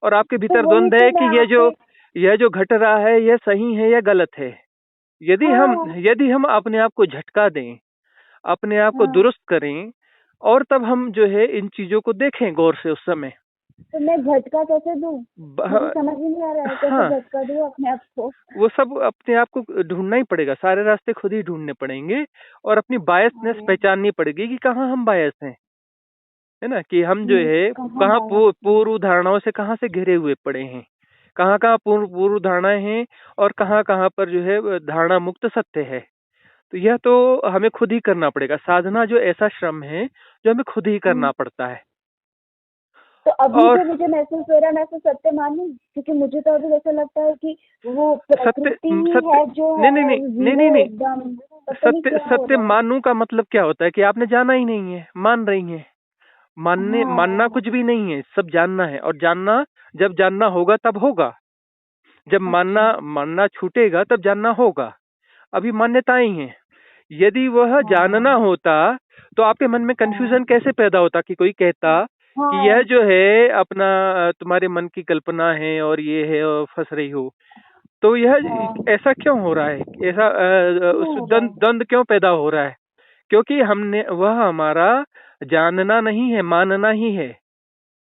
और आपके तो भीतर वही द्वंद्व तो है मैं कि आपसे। यह जो घट रहा है यह सही है या गलत है। हाँ, यदि हम अपने आप को झटका दें, अपने आप को हाँ, दुरुस्त करें, और तब हम जो है इन चीजों को देखें गौर से, उस समय तो मैं झटका कैसे दूं? मुझे ब- समझ ही नहीं आ रहा है कैसे हाँ, झटका दूं अपने आप को। वो सब अपने आप को ढूंढना ही पड़ेगा, सारे रास्ते खुद ही ढूंढने पड़ेंगे। और अपनी बायसनेस अरे, पहचाननी पड़ेगी कि कहाँ हम बायस हैं, है ना। कि हम जो है कहाँ कहाँ बात है? पूर्व धारणाओं से कहाँ से घिरे हुए पड़े हैं, कहाँ कहाँ पूर्व धारणाएं हैं, और कहाँ कहाँ पर जो है धारणा मुक्त सत्य है। तो यह तो हमें खुद ही करना पड़ेगा। साधना जो ऐसा श्रम है जो हमें खुद ही हम्म, करना पड़ता है। तो अभी और जो मुझे महसूस हो रहा है, मैं तो सत्य मानूं, क्योंकि मुझे तो अभी ऐसा लगता है कि वो सत्य प्रकृति ही सत्य है जो नहीं नहीं है, नहीं नहीं नहीं जीरो नहीं एकदम, पता नहीं सत्य क्या हो सत्य रहा है। मानू का मतलब क्या होता है कि आपने जाना ही नहीं है, मान रही हैं। मानना हाँ कुछ भी नहीं है, सब जानना है, और जानना जब जानना होगा तब होगा। जब मानना अच्छा। मानना छूटेगा तब जानना होगा। अभी मान्यताएं हैं। यदि वह जानना हाँ होता तो आपके मन में हाँ कंफ्यूजन कैसे पैदा होता कि कोई कहता कि यह हाँ जो है अपना तुम्हारे मन की कल्पना है और ये है और फंस रही हो। तो यह हाँ। ऐसा क्यों हो रहा है? ऐसा क्यों उस हो रहा द्वंद है? द्वंद क्यों पैदा हो रहा है? क्योंकि हमने वह हमारा जानना नहीं है, मानना ही है।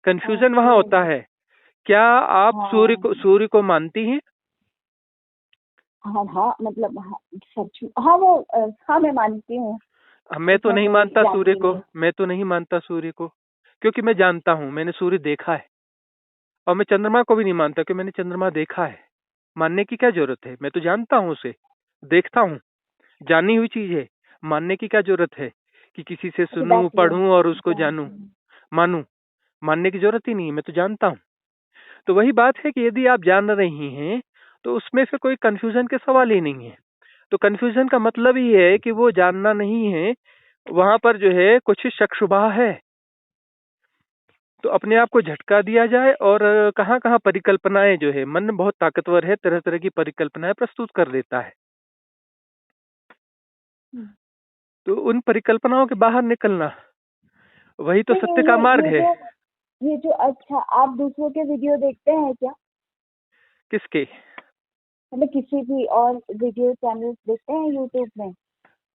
Confusion okay. वहां होता है। क्या आप हाँ सूर्य को मानती हैं? हाँ हाँ, मतलब हाँ, सच हाँ वो हाँ मैं मानती हूँ, मैं तो उसमें नहीं कोई मानता सूर्य जानती को, नहीं। मैं तो नहीं मानता सूर्य को, क्योंकि मैं जानता हूं, मैंने सूर्य देखा है। और मैं चंद्रमा को भी नहीं मानता क्योंकि मैंने चंद्रमा देखा है। मानने की क्या जरूरत है? मैं तो जानता हूं उसे, देखता हूं, जानी हुई चीज है। मानने की क्या जरूरत है कि किसी से अच्छा सुनूं, दैट्स गुड, पढ़ूं और उसको जानूं, जानती हूँ। मानूं? मानने की जरूरत ही नहीं है, मैं तो जानता हूं। तो वही बात है कि यदि आप जान रही हैं तो उसमें फिर कोई कंफ्यूजन के सवाल ही नहीं है। तो कंफ्यूजन का मतलब ही है कि वो जानना नहीं है, वहां पर जो है कुछ शक शुबा है। तो अपने आप को झटका दिया जाए और कहाँ कहाँ परिकल्पनाएं जो है, मन बहुत ताकतवर है, तरह तरह की परिकल्पनाएं प्रस्तुत कर देता है। हम्म। तो उन परिकल्पनाओं के बाहर निकलना, वही तो तो सत्य का मार्ग है। ये जो अच्छा, आप दूसरों के वीडियो देखते हैं क्या? किसके? मतलब किसी भी और वीडियो चैनल्स देखते हैं यूट्यूब में?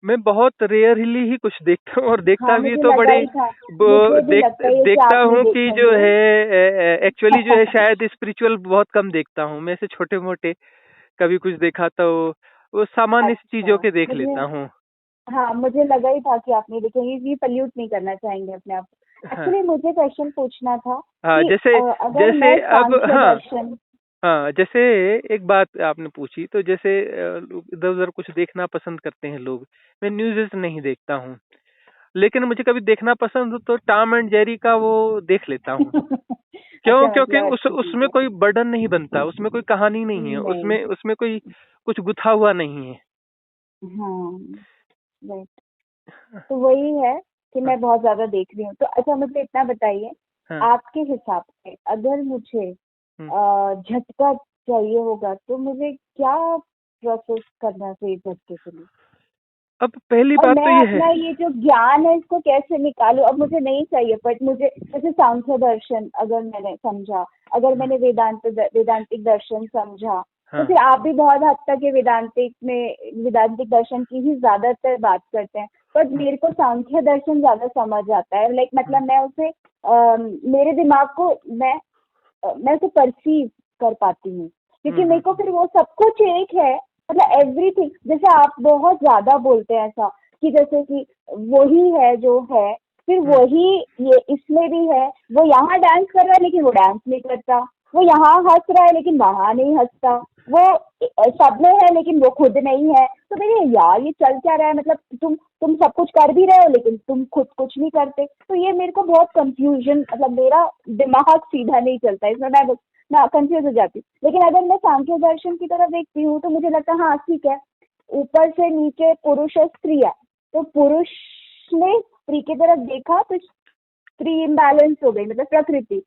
मैं बहुत रेयरली ही कुछ देखता हूँ, और देखता हाँ भी मुझे तो लगा बड़े ही था, मुझे भी लगता है कि देखता आप नहीं हूँ कि जो देखेंगे। है एक्चुअली जो है शायद स्पिरिचुअल बहुत कम देखता हूँ मैं, से छोटे मोटे कभी कुछ देखा तो वो सामान्य सी अच्छा, चीजों के देख मुझे लेता हूँ। हाँ मुझे लगा ही था कि आप नहीं देखेंगे, ये पल्यूट नहीं करना चाहेंगे अपने आप को। हाँ एक्चुअली मुझे क्वेश्चन पूछना था हाँ, कि जैसे अगर जैसे मैं अब सांख्य हाँ दर्शन। हाँ, जैसे एक बात आपने पूछी तो जैसे इधर उधर कुछ देखना पसंद करते हैं लोग। मैं न्यूज़ नहीं देखता हूँ, लेकिन मुझे कभी देखना पसंद हो तो टॉम एंड जेरी का वो देख लेता हूँ। क्यों? अच्छा क्योंकि मतलब उस अच्छी चीज उसमें है। कोई बर्डन नहीं बनता, उसमें कोई कहानी नहीं है, नहीं। उसमें कोई कुछ गुथा हुआ नहीं है। हाँ राइट। तो वही है कि हाँ मैं बहुत ज्यादा देख रही हूँ। तो अच्छा मुझे इतना बताइए, हाँ। आपके हिसाब से अगर मुझे हम्म। झटका चाहिए होगा तो मुझे क्या प्रोसेस करना चाहिए झटके के लिए? अब पहली और बात मैं तो ये है। अपना ये जो ज्ञान है इसको कैसे निकालूं? अब मुझे नहीं चाहिए, बट मुझे जैसे सांख्य दर्शन अगर मैंने समझा, अगर हाँ मैंने वेदांतिक दर्शन समझा, तो हाँ। फिर आप भी बहुत हद तक ये वेदांतिक दर्शन की ही ज्यादातर बात करते हैं, बट हम्म, मेरे को सांख्य दर्शन ज्यादा समझ आता है। लाइक हम्म, मतलब मैं उसे मेरे दिमाग को मैं उसे परसीव कर पाती हूँ, क्योंकि मेरे को हम्म। फिर वो सब कुछ एक है। मतलब एवरीथिंग, जैसे आप बहुत ज्यादा बोलते हैं ऐसा कि जैसे कि वही है जो है, फिर हम्म, वही ये इसमें भी है। वो यहाँ डांस कर रहा है लेकिन वो डांस नहीं करता, वो यहाँ हंस रहा है लेकिन वहां नहीं हंसता, वो सब में है लेकिन वो खुद नहीं है। तो मेरे यार ये चल क्या रहा है? मतलब तुम सब कुछ कर भी रहे हो लेकिन तुम खुद कुछ नहीं करते। तो ये मेरे को बहुत कंफ्यूजन, मतलब मेरा दिमाग सीधा नहीं चलता इसमें, मैं कंफ्यूज हो जाती हूँ। लेकिन अगर मैं सांख्य दर्शन की तरफ देखती हूँ तो मुझे लगता है हाँ ठीक है, ऊपर से नीचे पुरुष और स्त्री है, तो पुरुष ने स्त्री की तरफ देखा तो स्त्री इम्बैलेंस हो गई, मतलब प्रकृति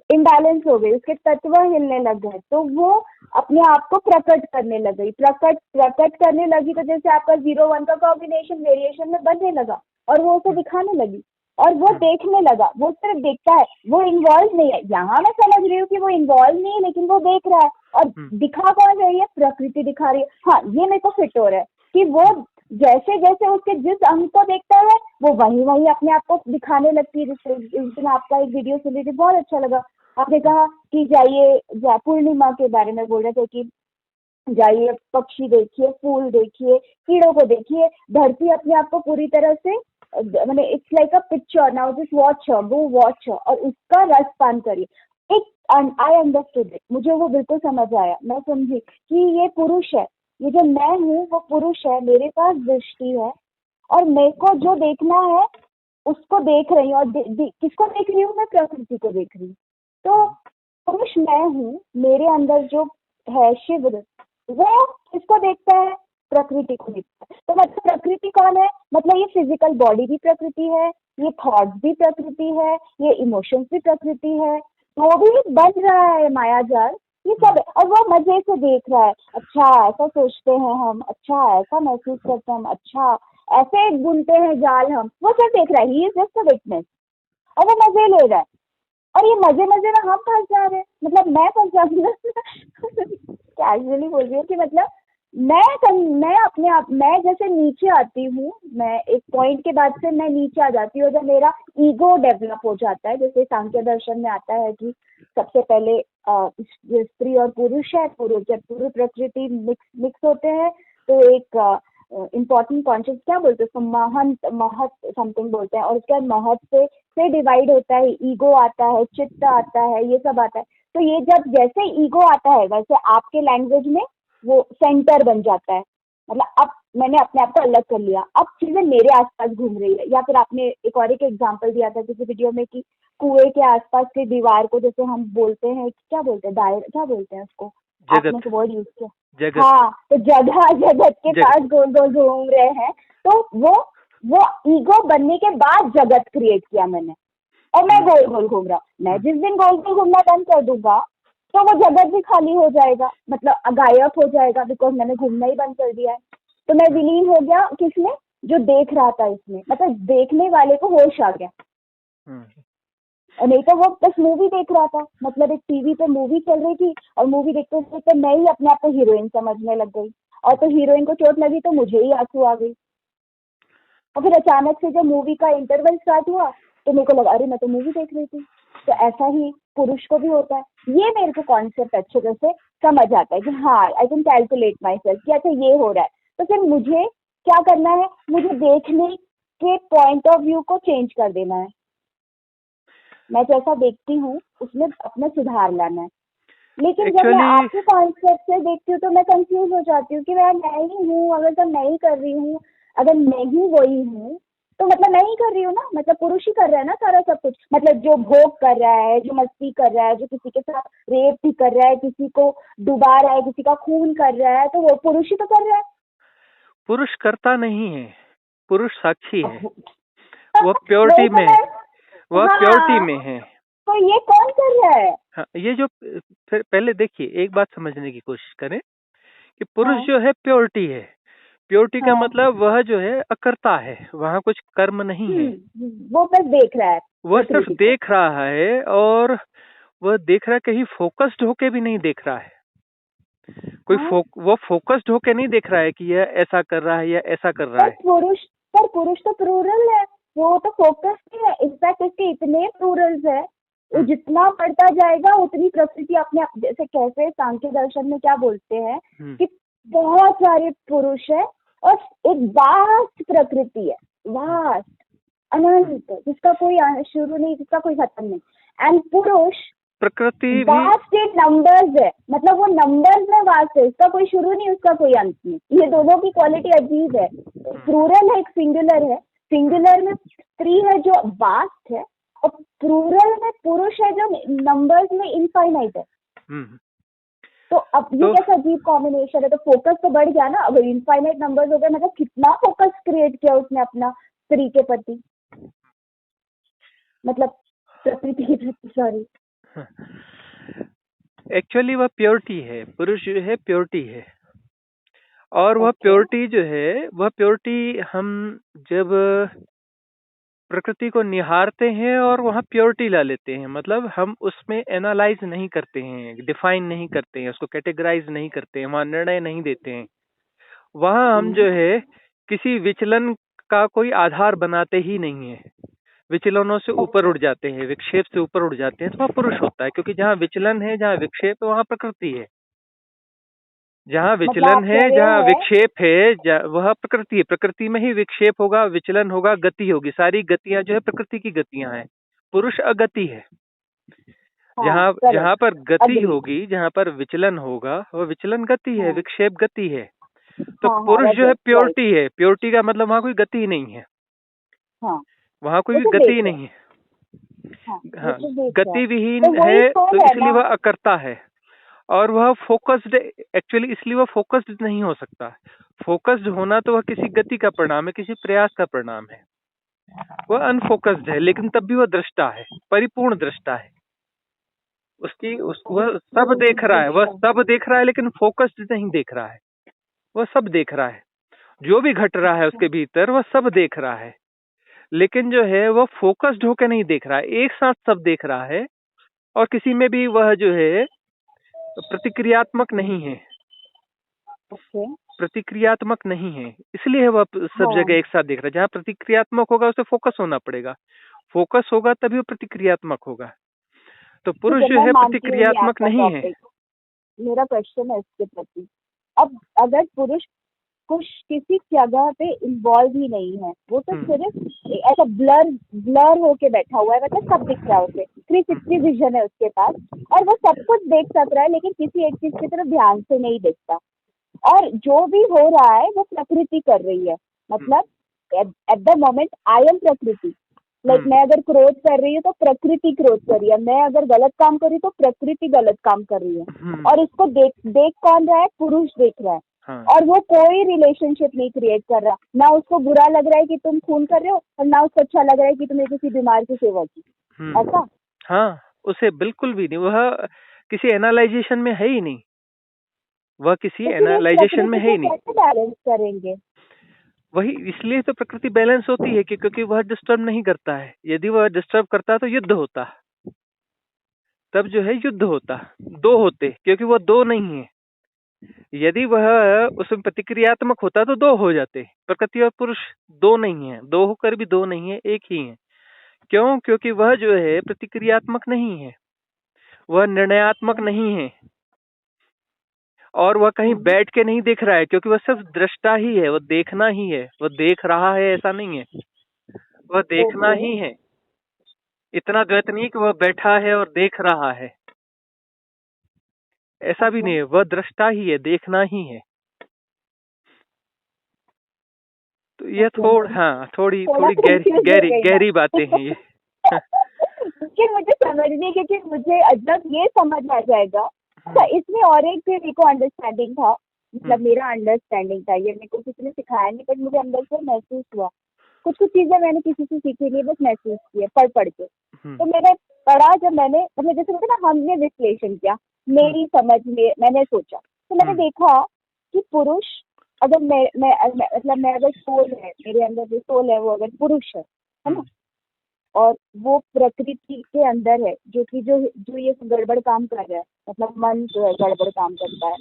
इम्बैलेंस हो गई, उसके तत्व हिलने लग गए, तो वो अपने आप को प्रकट करने लग गई, प्रकट करने लगी। तो जैसे आपका 0 1 का कॉम्बिनेशन वेरिएशन में बनने लगा और वो उसे दिखाने लगी और वो हम्म, देखने लगा। वो सिर्फ देखता है, वो इन्वॉल्व नहीं है। यहाँ मैं समझ रही हूँ कि वो इन्वॉल्व नहीं है लेकिन वो देख रहा है, और हम्म, दिखा कौन रही है? प्रकृति दिखा रही है। हाँ ये मेरे को फिट हो रहा है कि वो जैसे जैसे उसके जिस अंग को देखता है वो वही वही अपने आप को दिखाने लगती है। जैसे इस दिन आपका एक वीडियो सुन रही थी, बहुत अच्छा लगा। आपने कहा कि जाइए, पूर्णिमा के बारे में बोल रहे थे कि जाइए पक्षी देखिए, फूल देखिए, कीड़ों को देखिए, धरती अपने आप को पूरी तरह से मैंने it's like a picture, now just watch her, go watch her, और उसका रस पान करिए। एक आई अंडरस्टूड इट, मुझे वो बिल्कुल समझ आया, मैं समझी कि ये पुरुष है, ये जो मैं हूँ वो पुरुष है, मेरे पास दृष्टि है और मेरे को जो देखना है उसको देख रही हूँ और किसको देख रही हूँ? मैं प्रकृति को देख रही हूँ। तो पुरुष मैं हूँ, मेरे अंदर जो है शिव, वो किसको देखता है? प्रकृति को देखता है। तो मतलब प्रकृति कौन है? मतलब ये फिजिकल बॉडी भी प्रकृति है, ये थॉट्स भी प्रकृति है, ये इमोशंस भी प्रकृति है, वो भी बन रहा है मायाजाल, ये सब है। और वो मजे से देख रहा है, अच्छा ऐसा सोचते हैं हम, अच्छा ऐसा महसूस करते हैं हम, अच्छा ऐसे बुनते हैं जाल हम, वो सब देख रहा है। He is just a witness और वो मजे ले रहा है। और ये मजे मजे में हम फंस जा रहे हैं, मतलब मैं फंस जाती हूँ कैजुअली बोल रही हूँ कि मतलब मैं अपने आप, मैं जैसे नीचे आती हूँ, मैं एक पॉइंट के बाद से मैं नीचे आ जाती हूँ जब मेरा ईगो डेवलप हो जाता है। जैसे सांख्य दर्शन में आता है कि सबसे पहले स्त्री और पुरुष है, पुरुष जब पूरी प्रकृति मिक्स होते हैं तो एक इम्पोर्टेंट कॉन्शियस, क्या बोलते हैं उसको, महत समथिंग बोलते हैं, और उसके बाद महत से डिवाइड होता है, ईगो आता है, चित्त आता है, ये सब आता है। तो ये जब जैसे ईगो आता है वैसे आपके लैंग्वेज में वो सेंटर बन जाता है। मतलब अब मैंने अपने आप को अलग कर लिया, अब चीजें मेरे आसपास घूम रही है। या फिर आपने एक एग्जांपल दिया था किसी वीडियो में कि कुएं के आसपास की दीवार को जैसे हम बोलते हैं, क्या बोलते हैं, दायरा, क्या बोलते हैं उसको, आपने तो वर्ड यूज किया। जगत। हाँ, तो जगत के पास गोल गोल घूम रहे हैं। तो वो ईगो बनने के बाद जगत क्रिएट किया मैंने, और मैं गोल गोल घूम रहा हूँ। मैं जिस दिन गोल गोल घूमना बंद कर दूंगा तो वो जगत भी खाली हो जाएगा, मतलब गायब हो जाएगा, बिकॉज मैंने घूमना ही बंद कर दिया है। तो मैं विलीन हो गया किसमें? जो देख रहा था इसमें, मतलब देखने वाले को होश आ गया। और नहीं तो वो बस मूवी देख रहा था, मतलब एक टीवी पे मूवी चल रही थी और मूवी देखते देखते मैं ही अपने आप को हीरोइन समझने लग गई, और तो हीरोइन को चोट लगी तो मुझे ही आंसू आ गई। और फिर अचानक से जब मूवी का इंटरवल स्टार्ट हुआ तो मेरे को लगा अरे मैं तो मूवी देख रही थी। तो ऐसा ही पुरुष को भी होता है। ये मेरे को कॉन्सेप्ट अच्छे तरह से समझ आता है कि हाँ I can calculate my self कि अच्छा ये हो रहा है। तो फिर मुझे क्या करना है? मुझे देखने के पॉइंट ऑफ व्यू को चेंज कर देना है। मैं जैसा देखती हूँ उसमें अपना सुधार लाना है। लेकिन जब मैं आपके कॉन्सेप्ट से देखती हूँ तो मैं कंफ्यूज हो जाती हूँ कि मैं ही हूँ, अगर जब मैं ही कर रही हूँ, अगर मैं ही वही हूँ तो मतलब मैं ही कर रही हूँ ना, मतलब पुरुष ही कर रहा है ना सारा सब कुछ। मतलब जो भोग कर रहा है, जो मस्ती कर रहा है, जो किसी के साथ रेप भी कर रहा है, किसी को डुबा रहा है, किसी का खून कर रहा है, तो वो पुरुष ही तो कर रहा है। पुरुष करता नहीं है, पुरुष साक्षी है। वह प्योरिटी में है, वह प्योरिटी में है। तो ये कौन कर रहा है? हाँ, ये जो फिर पहले देखिए, एक बात समझने की कोशिश करें कि पुरुष जो है प्योरिटी है। प्योरिटी का मतलब वह जो है अकर्ता है, वहाँ कुछ कर्म नहीं है। वो बस देख रहा है, वह सिर्फ देख रहा है, और वह देख रहा है, कहीं फोकस्ड होके भी नहीं देख रहा है। वो फोकस्ड होके नहीं देख रहा है कि यह ऐसा कर रहा है या ऐसा कर रहा है। पुरुष तो प्लूरल है, वो तो फोकस नहीं है। इनफैक्ट इसके इतने प्लूरल्स है, वो जितना बढ़ता जाएगा उतनी प्रकृति अपने आप, जैसे कैसे सांख्य दर्शन में क्या बोलते हैं कि बहुत सारे पुरुष है और एक वास्ट प्रकृति है, वास्ट अनंत, जिसका कोई शुरू नहीं, जिसका कोई खत्म नहीं। एंड पुरुष प्रकृति वास्ट इन नंबर्स है, मतलब वो नंबर्स में वास्ट है, उसका कोई शुरू नहीं, उसका कोई अंत नहीं। ये दोनों की क्वालिटी अजीब है। प्लूरल है, एक सिंगुलर है। सिंगुलर में स्त्री है जो वास्ट है, और प्लूरल में पुरुष है जो नंबर्स में इनफाइनाइट है। तो अब ये कैसा अजीब कॉम्बिनेशन है? तो फोकस तो बढ़ गया ना, अगर इनफाइनाइट नंबर्स हो गए, मतलब कितना फोकस क्रिएट किया उसने अपना स्त्री के प्रति, मतलब प्रकृति के प्रति, सॉरी। एक्चुअली वह प्योरिटी है, पुरुष जो है प्योरिटी है। और वह प्योरिटी जो है, वह प्योरिटी हम जब प्रकृति को निहारते हैं और वहाँ प्योरिटी ला लेते हैं, मतलब हम उसमें एनालाइज नहीं करते हैं, डिफाइन नहीं करते हैं, उसको कैटेगराइज नहीं करते हैं, वहाँ निर्णय नहीं देते हैं। वहाँ हम जो है किसी विचलन का कोई आधार बनाते ही नहीं है, विचलनों से ऊपर उड़ जाते हैं, विक्षेप से ऊपर उड़ जाते हैं, तो वह पुरुष होता है। क्योंकि जहाँ विचलन है, जहाँ विक्षेप है, वहाँ प्रकृति है। जहाँ विचलन है, जहाँ विक्षेप है, वह प्रकृति है। प्रकृति में ही विक्षेप होगा, विचलन होगा, गति होगी। सारी गतियां जो है प्रकृति की गतियां हैं। पुरुष अगति है। जहाँ पर गति होगी, जहाँ पर विचलन होगा, वह विचलन गति है, विक्षेप गति है। तो पुरुष जो है प्योरिटी है। प्योरिटी का मतलब वहाँ कोई गति नहीं है। वहाँ कोई वो भी तो गति देख रहा है। नहीं है। हाँ, वो हाँ, तो देख रहा है। गतिविहीन तो वही है सोल तो है इसलिए ना। वह अकर्ता है। और वह फोकस्ड, एक्चुअली इसलिए वह फोकस्ड नहीं हो सकता। फोकस्ड होना तो वह किसी गति का परिणाम है, किसी प्रयास का परिणाम है। वह अनफोकस्ड है, लेकिन तब भी वह दृष्टा है, परिपूर्ण दृष्टा है। वह सब देख रहा है, वह दृष्टा। सब देख रहा है, लेकिन फोकस्ड नहीं देख रहा है। वह सब देख रहा है, जो भी घट रहा है उसके भीतर वह सब देख रहा है, लेकिन जो है वह फोकस्ड होकर नहीं देख रहा है, एक साथ सब देख रहा है। और किसी में भी वह जो है प्रतिक्रियात्मक नहीं है, ओके। प्रतिक्रियात्मक नहीं है, इसलिए वह सब हाँ, जगह एक साथ देख रहा है। जहाँ प्रतिक्रियात्मक होगा उसे फोकस होना पड़ेगा, फोकस होगा तभी वो प्रतिक्रियात्मक होगा। तो ठीक पुरुष है, जो मैं है मानती हूँ ये प्रतिक्रियात्मक आपका नहीं है। टॉपिक। मेरा क्वेश्चन है इसके प्रति। अब अगर पुरुष कुछ किसी जगह पे इन्वॉल्व ही नहीं है, वो तो हम्म, सिर्फ ऐसा ब्लर ब्लर होके बैठा हुआ है, मतलब सब दिख रहा है उसे, 360 विजन है उसके पास, और वो सब कुछ देख सक रहा है, लेकिन किसी एक चीज की तरफ ध्यान से नहीं देखता। और जो भी हो रहा है वो प्रकृति कर रही है, मतलब at the moment I am प्रकृति। लाइक हम्म, मैं अगर क्रोध कर रही हूँ तो प्रकृति क्रोध कर रही है, मैं अगर गलत काम कर रही हूँ तो प्रकृति गलत काम कर रही है। हम्म, और इसको देख देख कौन रहा है? पुरुष देख रहा है। हाँ, और वो कोई रिलेशनशिप नहीं क्रिएट कर रहा, ना उसको बुरा लग रहा है कि तुम खून कर रहे हो, और ना उसको अच्छा लग रहा है कि तुमने किसी बीमार की सेवा की। ऐसा हाँ, उसे बिल्कुल भी नहीं, वह किसी एनालाइजेशन में है ही नहीं, वह किसी तो फिर इस एनालाइजेशन में प्रकृति है को ही नहीं। कैसे बैलेंस करेंगे? वही इसलिए तो प्रकृति बैलेंस होती है कि क्योंकि वह डिस्टर्ब नहीं करता है। यदि वह डिस्टर्ब करता तो युद्ध होता, तब जो है युद्ध होता, दो होते, क्योंकि वह दो नहीं है। यदि वह उसमें प्रतिक्रियात्मक होता तो दो हो जाते। प्रकृति और पुरुष दो नहीं है, दो होकर भी दो नहीं है, एक ही है। क्यों? क्योंकि वह जो है प्रतिक्रियात्मक नहीं है, वह निर्णयात्मक नहीं है, और वह कहीं बैठ के नहीं देख रहा है, क्योंकि वह सिर्फ दृष्टा ही है, वह देखना ही है, वह देख रहा है ऐसा नहीं है, वह देखना ओके। ही है। इतना द्वैत नहीं कि वह बैठा है और देख रहा है, ऐसा भी ओके। नहीं है, वह दृष्टा ही है, देखना ही है। तो यह ओके। थोड़ी थोड़ा थोड़ी कंफ्यूज हो गई मैं। गहरी बातें हैं ये। लेकिन मुझे समझने के कि मुझे जब ये समझ आ जाएगा। अच्छा, हम्म, इसमें और एक भी मेरे को अंडरस्टैंडिंग था, मतलब हम्म, मेरा अंडरस्टैंडिंग था, ये मेरे को किसी ने सिखाया नहीं, बट मुझे अंदर से महसूस हुआ। कुछ कुछ चीजें मैंने किसी से सीखी नहीं, बस महसूस की है पढ़ पढ़ के। हम्म, तो मैंने पढ़ा, जब मैंने मतलब जैसे होता है ना, हमने विश्लेषण किया, हम्म, मेरी समझ में मैंने सोचा, तो मैंने हम्म, देखा कि पुरुष, अगर मतलब मैं अगर सोल है, मेरे अंदर जो सोल है वो अगर पुरुष है ना, हम्म, और वो प्रकृति के अंदर है, जो कि जो जो ये गड़बड़ काम कर रहा है, मतलब मन जो है गड़बड़ काम करता है,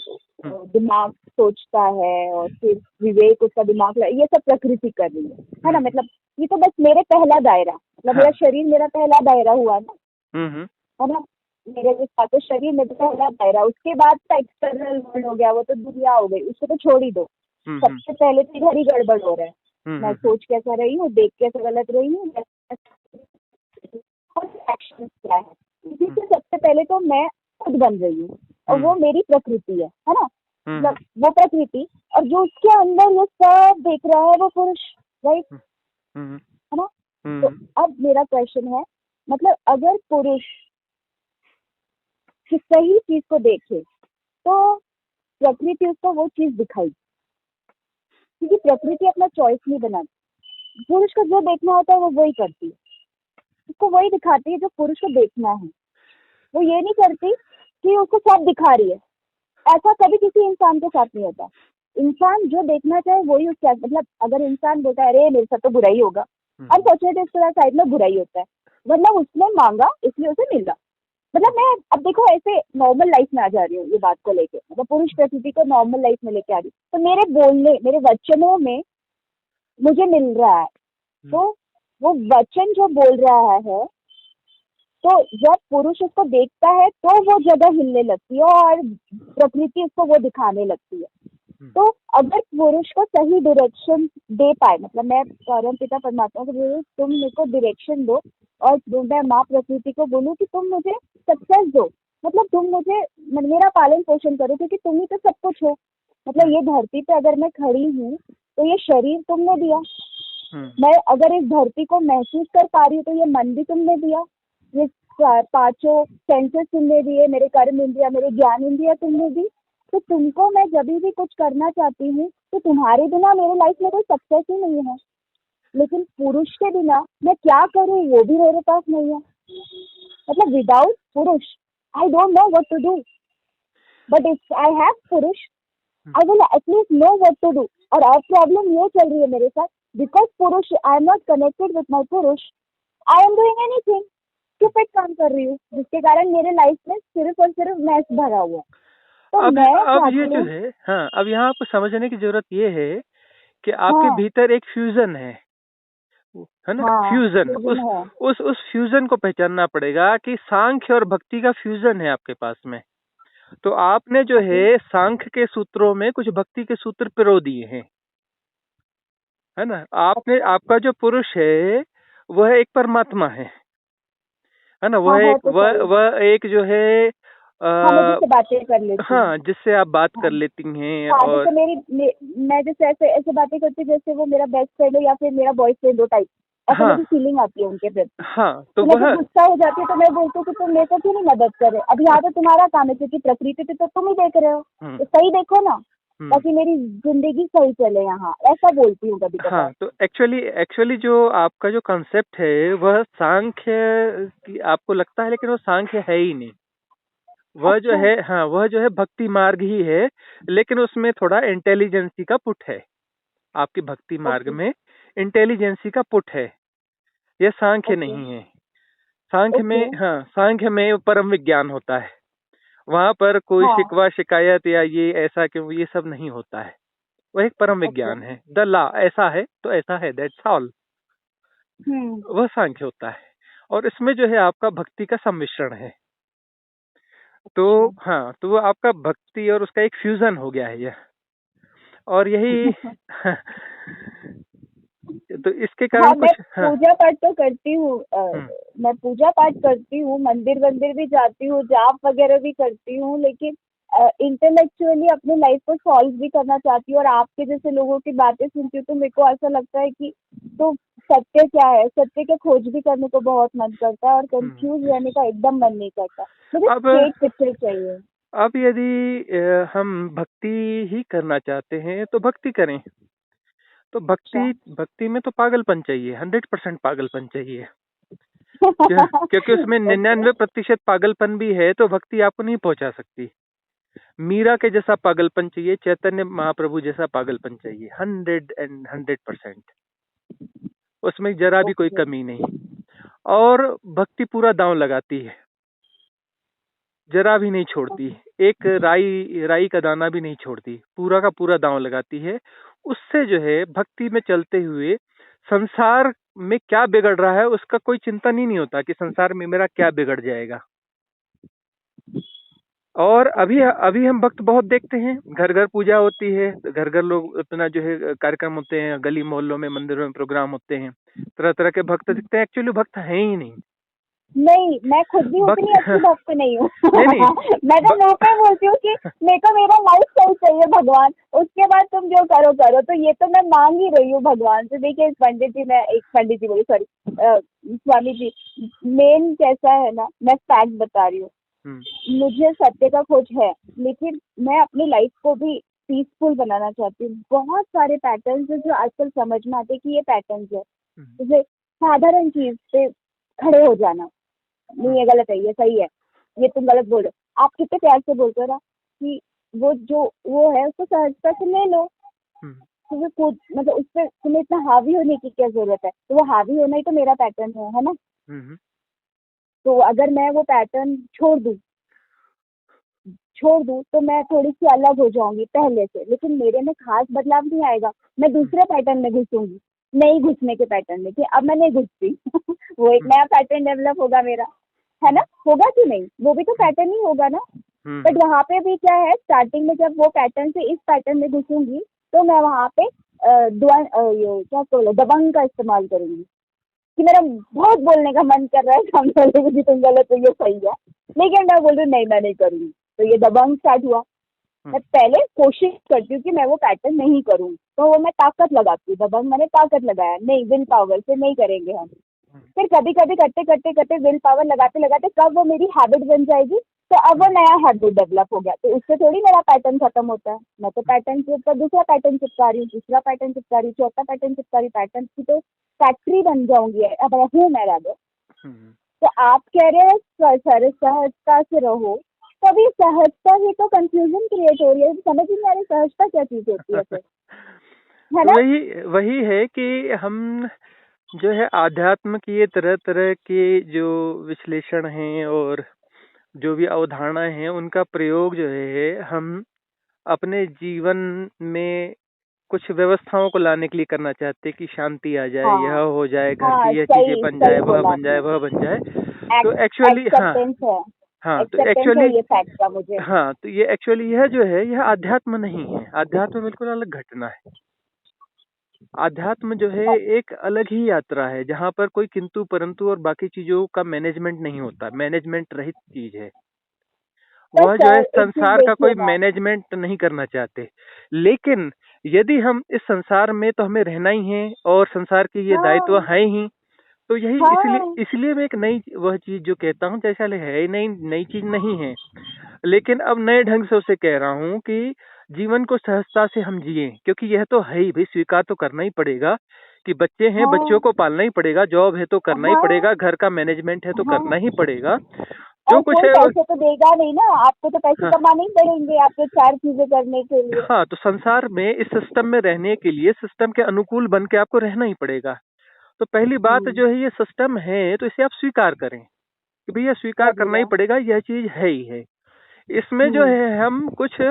हम्म, और दिमाग सोचता है, और फिर विवेक उसका दिमाग ये सब प्रकृति कर रही है ना। हम्म, मतलब ये तो बस मेरे पहला दायरा, मतलब मेरा हाँ, शरीर मेरा पहला दायरा हुआ ना, हम्म, है ना। मेरे जो सातों शरीर मेरा पहला दायरा, उसके बाद तो एक्सटर्नल वर्ल्ड हो गया, वो तो दुनिया हो गई, उसको तो छोड़ ही दो। हम्म, हम्म, सबसे पहले तो इधर ही गड़बड़ हो रहा है, मैं हम्म, सोच कैसा रही हूँ, देख कैसे गलत रही हूँ, और एक्शन क्या है, इसी हम्म, से सबसे पहले तो मैं खुद बन रही हूँ, और वो मेरी प्रकृति है ना। हम्म, मतलब वो प्रकृति, और जो उसके अंदर ये सब देख रहा है वो पुरुष, राइट, हम्म, है ना। तो हम्म, अब मेरा क्वेश्चन है, मतलब अगर पुरुष की सही चीज को देखे तो प्रकृति उसको वो चीज दिखाई, क्योंकि प्रकृति अपना चॉइस नहीं बनाती, पुरुष को जो देखना होता है वो वही करती है, उसको वही दिखाती है जो पुरुष को देखना है। वो ये नहीं करती कि उसको सब दिखा रही है, ऐसा कभी किसी इंसान के साथ नहीं होता। इंसान जो देखना चाहे वही उसके, मतलब अगर इंसान बोलता है अरे मेरे साथ तो बुरा ही होगा, अनफॉर्चुनेटली उसके साइड में बुरा ही होता है, मतलब उसने मांगा इसलिए उसे मिला। मतलब मैं अब देखो ऐसे नॉर्मल लाइफ में आ जा रही हूँ ये बात को लेके, मतलब पुरुष प्रकृति को नॉर्मल लाइफ में लेके आ रही हूँ, तो मेरे बोलने मेरे वचनों में मुझे मिल रहा है। तो वो वचन जो बोल रहा है, तो जब पुरुष उसको देखता है तो वो जगह हिलने लगती है, और प्रकृति उसको वो दिखाने लगती है। तो अगर पुरुष को सही डायरेक्शन दे पाए, मतलब मैं परम पिता परमात्मा को बोलूँ तुम मेरे को डायरेक्शन दो, और मैं माँ प्रकृति को बोलूँ कि तुम मुझे सक्सेस दो, मतलब तुम मुझे मेरा पालन पोषण करो, क्योंकि तुम ही तो सब कुछ हो। मतलब ये धरती पे अगर मैं खड़ी हूँ तो ये शरीर तुमने दिया, मैं अगर इस धरती को महसूस कर पा रही हूँ तो ये मन भी तुमने दिया, ये पांचों सेंसेस तुमने दिए, मेरे कर्म इंद्रिया, मेरे ज्ञान इंद्रिया तुमने दी। तो तुमको मैं जब भी कुछ करना चाहती हूँ तो तुम्हारे बिना मेरे लाइफ में कोई सक्सेस ही नहीं है। लेकिन पुरुष के बिना मैं क्या करूँ वो भी मेरे पास नहीं है। मतलब विदाउट पुरुष I don't know what to do, but if I have पुरुष I will at least know what to do. और अब प्रॉब्लम ये चल रही है मेरे साथ, बिकॉज पुरुष I am not connected with my पुरुष, I am doing anything, stupid काम कर रही हूँ, जिसके कारण मेरे लाइफ में सिर्फ और सिर्फ मैस भरा हुआ है। तो अब ये जो है, हाँ, अब यहाँ आपको समझने की जरूरत ये है कि आपके भीतर एक फ्यूजन है ना? फ्यूजन, उस फ्यूजन को पहचानना पड़ेगा कि सांख्य और भक्ति का फ्यूजन है आपके पास में। तो आपने जो है सांख्य के सूत्रों में कुछ भक्ति के सूत्र पिरो दिए हैं, है ना? आपका जो पुरुष है वह एक परमात्मा है ना? वह एक जो है जिससे बातें कर लेती, हाँ, जिससे आप बात कर लेती हैं। और मैं जैसे ऐसे बातें करती जैसे वो मेरा बेस्ट फ्रेंड है या फिर मेरा बॉयफ्रेंड हो टाइप, ऐसा मुझे फीलिंग आती है उनके प्रति। हाँ, तो वह गुस्सा हो जाती है तो मैं बोलती हूँ कि तुम मेरे को क्यों नहीं मदद करे, अब यहाँ तो तुम्हारा काम है, क्योंकि प्रकृति पे तो तुम ही देख रहे हो, तो सही देखो ना, ताकि मेरी जिंदगी सही चले यहाँ, ऐसा बोलती हूँ कभी कभी। हाँ, तो एक्चुअली जो आपका जो कंसेप्ट है वह सांख्य की आपको लगता है, लेकिन वो सांख्य है ही नहीं। वह जो है, हाँ, वह जो है भक्ति मार्ग ही है, लेकिन उसमें थोड़ा इंटेलिजेंसी का पुट है। आपकी भक्ति मार्ग में इंटेलिजेंसी का पुट है, यह सांख्य नहीं है। सांख्य में, हाँ, सांख्य में परम विज्ञान होता है, वहां पर कोई शिकवा शिकायत या ये ऐसा क्यों, ये सब नहीं होता है। वह एक परम विज्ञान है, द लॉ, ऐसा है तो ऐसा है, दैट्स ऑल। वह सांख्य होता है, और इसमें जो है आपका भक्ति का सम्मिश्रण है। तो हाँ, तो वो आपका भक्ति और उसका एक फ्यूजन हो गया है यह, और यही तो इसके कारण कुछ पूजा पाठ तो करती हूँ, मैं पूजा पाठ करती हूँ, मंदिर भी जाती हूँ, जाप वगैरह भी करती हूँ, लेकिन इंटेलेक्चुअली अपनी लाइफ को सॉल्व भी करना चाहती हूँ। और आपके जैसे लोगों की बातें सुनती हूँ तो मेरे को ऐसा लगता है कि तो सत्य क्या है, सत्य के खोज भी करने को बहुत मन करता है, और कंफ्यूज रहने का एकदम मन नहीं करता, मुझे स्ट्रेट पिक्चर चाहिए। अब यदि हम भक्ति ही करना चाहते हैं तो भक्ति करें, तो भक्ति में तो पागलपन चाहिए, 100% पागलपन चाहिए। क्योंकि उसमें 99% पागलपन भी है, तो भक्ति आपको नहीं पहुंचा सकती। मीरा के जैसा पागलपन चाहिए, चैतन्य महाप्रभु जैसा पागलपन चाहिए, 100% उसमें जरा भी कोई कमी नहीं। और भक्ति पूरा दांव लगाती है, जरा भी नहीं छोड़ती, एक राई का दाना भी नहीं छोड़ती, पूरा का पूरा दांव लगाती है। उससे जो है भक्ति में चलते हुए संसार में क्या बिगड़ रहा है उसका कोई चिंतन ही नहीं होता कि संसार में मेरा क्या बिगड़ जाएगा। और अभी हम भक्त बहुत देखते हैं, घर घर पूजा होती है, घर घर लोग अपना जो है कार्यक्रम होते हैं, गली मोहल्लों में, मंदिरों में प्रोग्राम होते हैं, तरह तरह के भक्त दिखते हैं, एक्चुअली भक्त हैं ही नहीं। नहीं, मैं खुद भी उतनी अच्छी भक्त नहीं हूँ। मैं तो मुंह पे बोलती हूँ कि मेरे को मेरा लाइफ स्टाइल चाहिए भगवान, उसके बाद तुम जो करो करो। तो ये तो मैं मांग ही रही हूँ भगवान से। देखिए पंडित जी बोली, सॉरी, स्वामी जी, मेन कैसा है ना, मैं फैक्ट बता रही हूँ, मुझे सत्य का खोज है, लेकिन मैं अपनी लाइफ को भी पीसफुल बनाना चाहती हूँ। बहुत सारे पैटर्न्स है जो आजकल समझ में आते कि ये पैटर्न्स है, जैसे साधारण चीज पे खड़े हो जाना, नहीं ये गलत है, ये सही है, ये तुम गलत बोल रहे हो। आप कितने प्यार से बोलते हो ना कि वो है उसको सहजता से ले लो, तुम्हें खुद मतलब उस पर तुम्हें इतना हावी होने की क्या जरूरत है। तो वो हावी होना ही तो मेरा पैटर्न है ना। तो अगर मैं वो पैटर्न छोड़ दूं तो मैं थोड़ी सी अलग हो जाऊंगी पहले से, लेकिन मेरे में खास बदलाव नहीं आएगा। मैं दूसरे पैटर्न में घुसूंगी, नहीं घुसने के पैटर्न में, कि अब मैं नहीं घुसती। वो एक नया पैटर्न डेवलप होगा मेरा, है ना, होगा कि नहीं, वो भी तो पैटर्न ही होगा ना। बट वहाँ पे भी क्या है, स्टार्टिंग में जब वो पैटर्न से इस पैटर्न में घुसूंगी तो मैं वहाँ पे दबंग का इस्तेमाल करूंगी कि मेरा बहुत बोलने का मन कर रहा है, सामने वाले को तुम गलत हो, ये सही है, लेकिन मैं बोल रही हूँ नहीं, मैं नहीं करूंगी, तो ये दबंग स्टार्ट हुआ। मैं पहले कोशिश करती हूँ कि मैं वो पैटर्न नहीं करूँ, तो वो मैं ताकत लगाती हूँ, दबंग मैंने ताकत लगाया, नहीं विल पावर से नहीं करेंगे हम। फिर कभी कभी करते करते करते विल पावर लगाते लगाते कब वो मेरी हैबिट बन जाएगी, तो अब वो नया हैबिट डेवलप हो गया, तो उससे थोड़ी मेरा पैटर्न खत्म होता है। मैं तो पैटर्न के ऊपर दूसरा पैटर्न चिपका रही हूँ, तीसरा पैटर्न चिपका रही हूँ, चौथा पैटर्न चिपका रही हूँ, पैटर्न की तो फैक्ट्री बन जाऊंगी अब हूँ मैं राधे। हम्म। तो आप कह रहे हैं सहजता से रहो, तभी सहजता ही तो कंफ्यूजन क्रिएट हो रही है, समझ ही नहीं आ रही सहजता क्या चीज होती है फिर, है ना? वही वही है कि हम जो है आध्यात्म की ये तरह तरह के जो विश्लेषण हैं और जो भी अवधारणाएं हैं उनका प्रयोग जो है हम अपने जीवन में कुछ व्यवस्थाओं को लाने के लिए करना चाहते हैं कि शांति आ जाए, यह हाँ हो जाए, घर हाँ, की यह चीजें सही बन सही जाए, वह बोला बन जाए, आपने। वह बन जाए। तो एक्चुअली हाँ, एक्सेप्टेंस है, हाँ तो एक्सेप्टेंस है एक्चुअली ये फैक्ट का मुझे। हाँ तो ये एक्चुअली यह जो है यह अध्यात्म नहीं है। अध्यात्म बिल्कुल अलग घटना है। अध्यात्म जो है एक अलग ही यात्रा है जहाँ पर कोई किंतु परंतु और बाकी चीजों का मैनेजमेंट नहीं होता, मैनेजमेंट रहित चीज है। पर वह जो है सर एक चीज संसार का देखिए कोई ना। मैनेजमेंट नहीं करना चाहते। लेकिन यदि हम इस संसार में तो हमें रहना ही है और संसार के ये दायित्व हाँ है ही, तो यही इसलिए हाँ इसलिए मैं एक नई वह चीज जो कहता हूँ जैसा है नई नई चीज नहीं है, लेकिन अब नए ढंग से उसे कह रहा हूँ कि जीवन को सहजता से हम जिए, क्योंकि यह तो है ही भाई, स्वीकार तो करना ही पड़ेगा कि बच्चे हैं, बच्चों हाँ को पालना ही पड़ेगा, जॉब है तो करना ही हाँ पड़ेगा, घर का मैनेजमेंट है तो करना हाँ। ही पड़ेगा, जो और कुछ कोई है पैसे तो देगा नहीं ना, आपको तो पैसे हाँ कमाने ही पड़ेंगे आपके चार चीजें करने के लिए। हाँ तो संसार में इस सिस्टम में रहने के लिए सिस्टम के अनुकूल बन के आपको रहना ही पड़ेगा। तो पहली बात हम्म, जो है ये सिस्टम है तो इसे आप स्वीकार करें कि भैया स्वीकार सही करना ही है। पड़ेगा, यह चीज है ही है। इसमें जो हम्म, है हम कुछ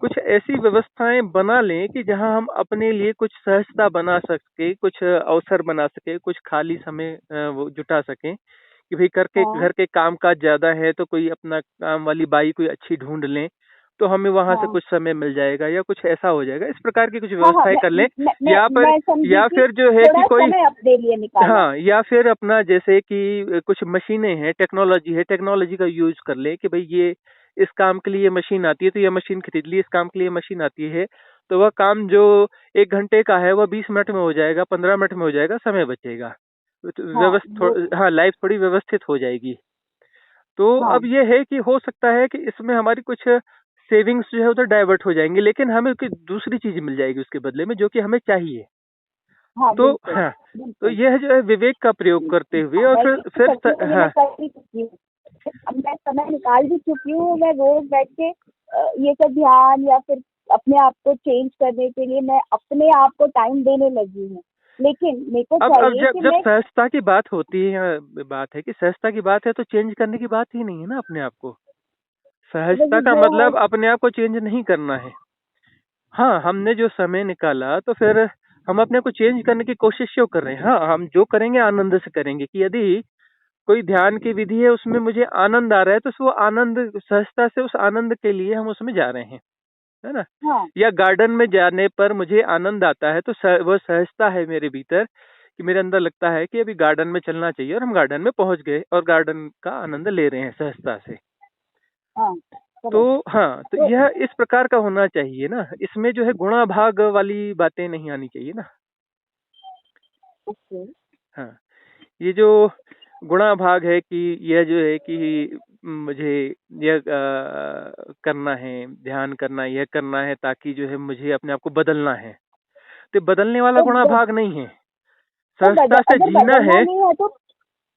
कुछ ऐसी व्यवस्थाएं बना लें कि जहां हम अपने लिए कुछ सहजता बना सके, कुछ अवसर बना सके, कुछ खाली समय वो जुटा सकें कि भाई करके हाँ घर के काम काज ज्यादा है तो कोई अपना काम वाली बाई कोई अच्छी ढूंढ लें तो हमें वहां से हाँ कुछ समय मिल जाएगा या कुछ ऐसा हो जाएगा, इस प्रकार की कुछ हाँ हाँ, व्यवस्थाएं कर लें। मैं या फिर मैं समझी या कि फिर जो है कि थोड़ा कोई समय अपने लिए निकाला। हाँ या फिर अपना जैसे कि कुछ मशीनें हैं, टेक्नोलॉजी है, टेक्नोलॉजी का यूज कर ले कि भाई ये इस काम के लिए ये मशीन आती है तो ये मशीन खरीद ली, इस काम के लिए मशीन आती है तो वह काम जो 1 घंटे का है वह 20 मिनट में हो जाएगा, 15 मिनट में हो जाएगा, समय बचेगा। तो हाँ वो, हाँ लाइफ थोड़ी व्यवस्थित हो जाएगी। तो हाँ अब ये है कि हो सकता है कि इसमें हमारी कुछ सेविंग्स जो है उधर डाइवर्ट हो जाएंगी, लेकिन हमें कोई दूसरी चीज मिल जाएगी उसके बदले में जो कि हमें चाहिए। हाँ तो बिल्कुल हाँ तो बिल्कुल। यह जो है विवेक का प्रयोग करते हुए हाँ, और मैं फिर ये फिर करती हूँ, ये मैं हाँ कर भी चुकी हूँ। अब मैं समय निकाल भी चुकी हूँ, मैं रोज बैठ के ये सब ध्यान या फिर अपने आप को चेंज करने के लिए मैं अपने आप को टाइम देने लगी हूँ। लेकिन मेरे को अब चाहिए जब कि जब मैं, सहजता की बात होती है बात है कि सहजता की बात है तो चेंज करने की बात ही नहीं है ना अपने आप को। सहजता वही का जो है। मतलब अपने आप को चेंज नहीं करना है। हाँ हमने जो समय निकाला तो फिर हम अपने को चेंज करने की कोशिश क्यों कर रहे हैं। हाँ हम जो करेंगे आनंद से करेंगे कि यदि कोई ध्यान की विधि है उसमें मुझे आनंद आ रहा है तो वो आनंद सहजता से उस आनंद के लिए हम उसमें जा रहे हैं, है ना। हाँ या गार्डन में जाने पर मुझे आनंद आता है तो वो सहजता है मेरे भीतर कि मेरे अंदर लगता है कि अभी गार्डन में चलना चाहिए और हम गार्डन में पहुंच गए और गार्डन का आनंद ले रहे हैं सहजता से। हाँ तो करेक्ट। हाँ तो तो यह इस प्रकार का होना चाहिए ना, इसमें जो है गुणा भाग वाली बातें नहीं आनी चाहिए ना। ओके। हाँ ये जो गुणा भाग है कि यह जो है कि मुझे यह करना है, ध्यान करना है, यह करना है ताकि जो है मुझे अपने आप को बदलना है, तो बदलने वाला तो गुणा भाग नहीं है। तो सहजता से अगर जीना बदलना है। नहीं है तो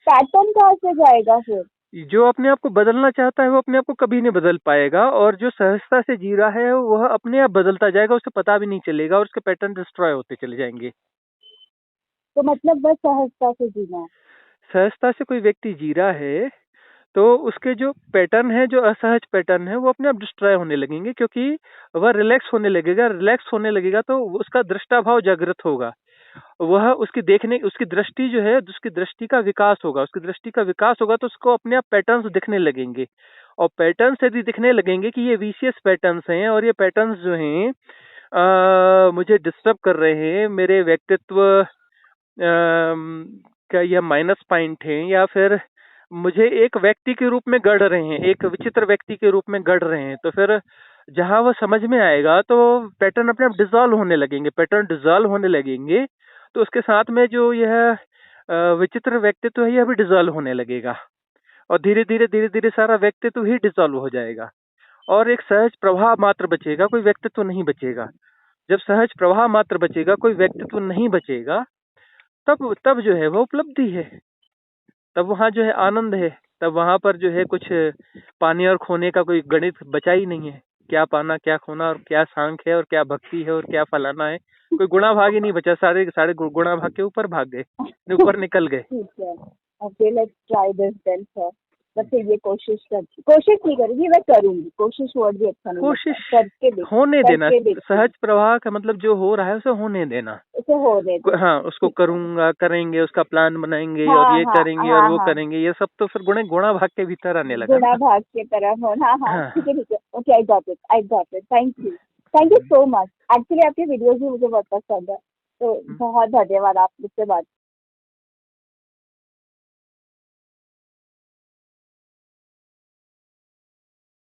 पैटर्न कहाँ से जाएगा फिर? जो अपने आप को बदलना चाहता है वो अपने आप को कभी नहीं बदल पाएगा, और जो सहजता से जी रहा है वह अपने आप बदलता जाएगा, उसे पता भी नहीं चलेगा और उसके पैटर्न डिस्ट्रॉय होते चले जाएंगे। तो मतलब बस सहजता से जीना है। सहजता से कोई व्यक्ति जी रहा है तो उसके जो पैटर्न है, जो असहज पैटर्न है, वो अपने आप डिस्ट्रॉय होने लगेंगे, क्योंकि वह रिलैक्स होने लगेगा। रिलैक्स होने लगेगा तो उसका दृष्टा भाव जागृत होगा। वह उसकी देखने, उसकी दृष्टि जो है, उसकी दृष्टि का विकास होगा। उसकी दृष्टि का विकास होगा तो उसको अपने आप पैटर्न्स दिखने लगेंगे, और पैटर्न्स यदि दिखने लगेंगे कि ये विशियस पैटर्न्स हैं और ये पैटर्न्स जो हैं मुझे डिस्टर्ब कर रहे हैं, मेरे व्यक्तित्व का यह माइनस पॉइंट है, या फिर मुझे एक व्यक्ति के रूप में गढ़ रहे हैं, एक विचित्र व्यक्ति के रूप में गढ़ रहे हैं, तो फिर जहाँ वो समझ में आएगा तो पैटर्न अपने आप डिसॉल्व होने लगेंगे, पैटर्न डिसॉल्व होने लगेंगे, तो उसके साथ में जो यह विचित्र व्यक्तित्व है यह भी डिसॉल्व होने लगेगा और धीरे धीरे सारा व्यक्तित्व ही डिसॉल्व हो जाएगा और एक सहज प्रवाह मात्र बचेगा, कोई व्यक्तित्व नहीं बचेगा। जब सहज प्रवाह मात्र बचेगा, कोई व्यक्तित्व नहीं बचेगा, तब जो है वो उपलब्धि है, तब वहाँ जो है आनंद है, तब वहाँ पर जो है कुछ पाने और खोने का कोई गणित बचा ही नहीं है। क्या पाना क्या खोना और क्या सांख्य है और क्या भक्ति है और क्या फलाना है, कोई गुणा भाग ही नहीं बचा, सारे सारे गुणा भाग के ऊपर भाग गए, ऊपर निकल गए। ठीक है, okay, let's try this then sir. बस ये कोशिश नहीं करूंगी, मैं करूंगी कोशिश, वर्ड भी अच्छा नहीं कोशिश करके होने देना, सहज प्रवाह का मतलब जो हो रहा है उसे होने देना, उसे होने दो। हाँ उसको करूंगा, करेंगे, उसका प्लान बनाएंगे हाँ, और ये हाँ, करेंगे हाँ, और वो हाँ, करेंगे, ये सब तो फिर गुणा भाग के भीतर आने लगा गुणा ना। भाग की तरफ हो। हाँ हाँ, हाँ ठीक है, okay, I got it, thank you so much. Actually आपके वीडियोस भी मुझे बहुत पसंद है, तो बहुत धन्यवाद आप मुझसे बात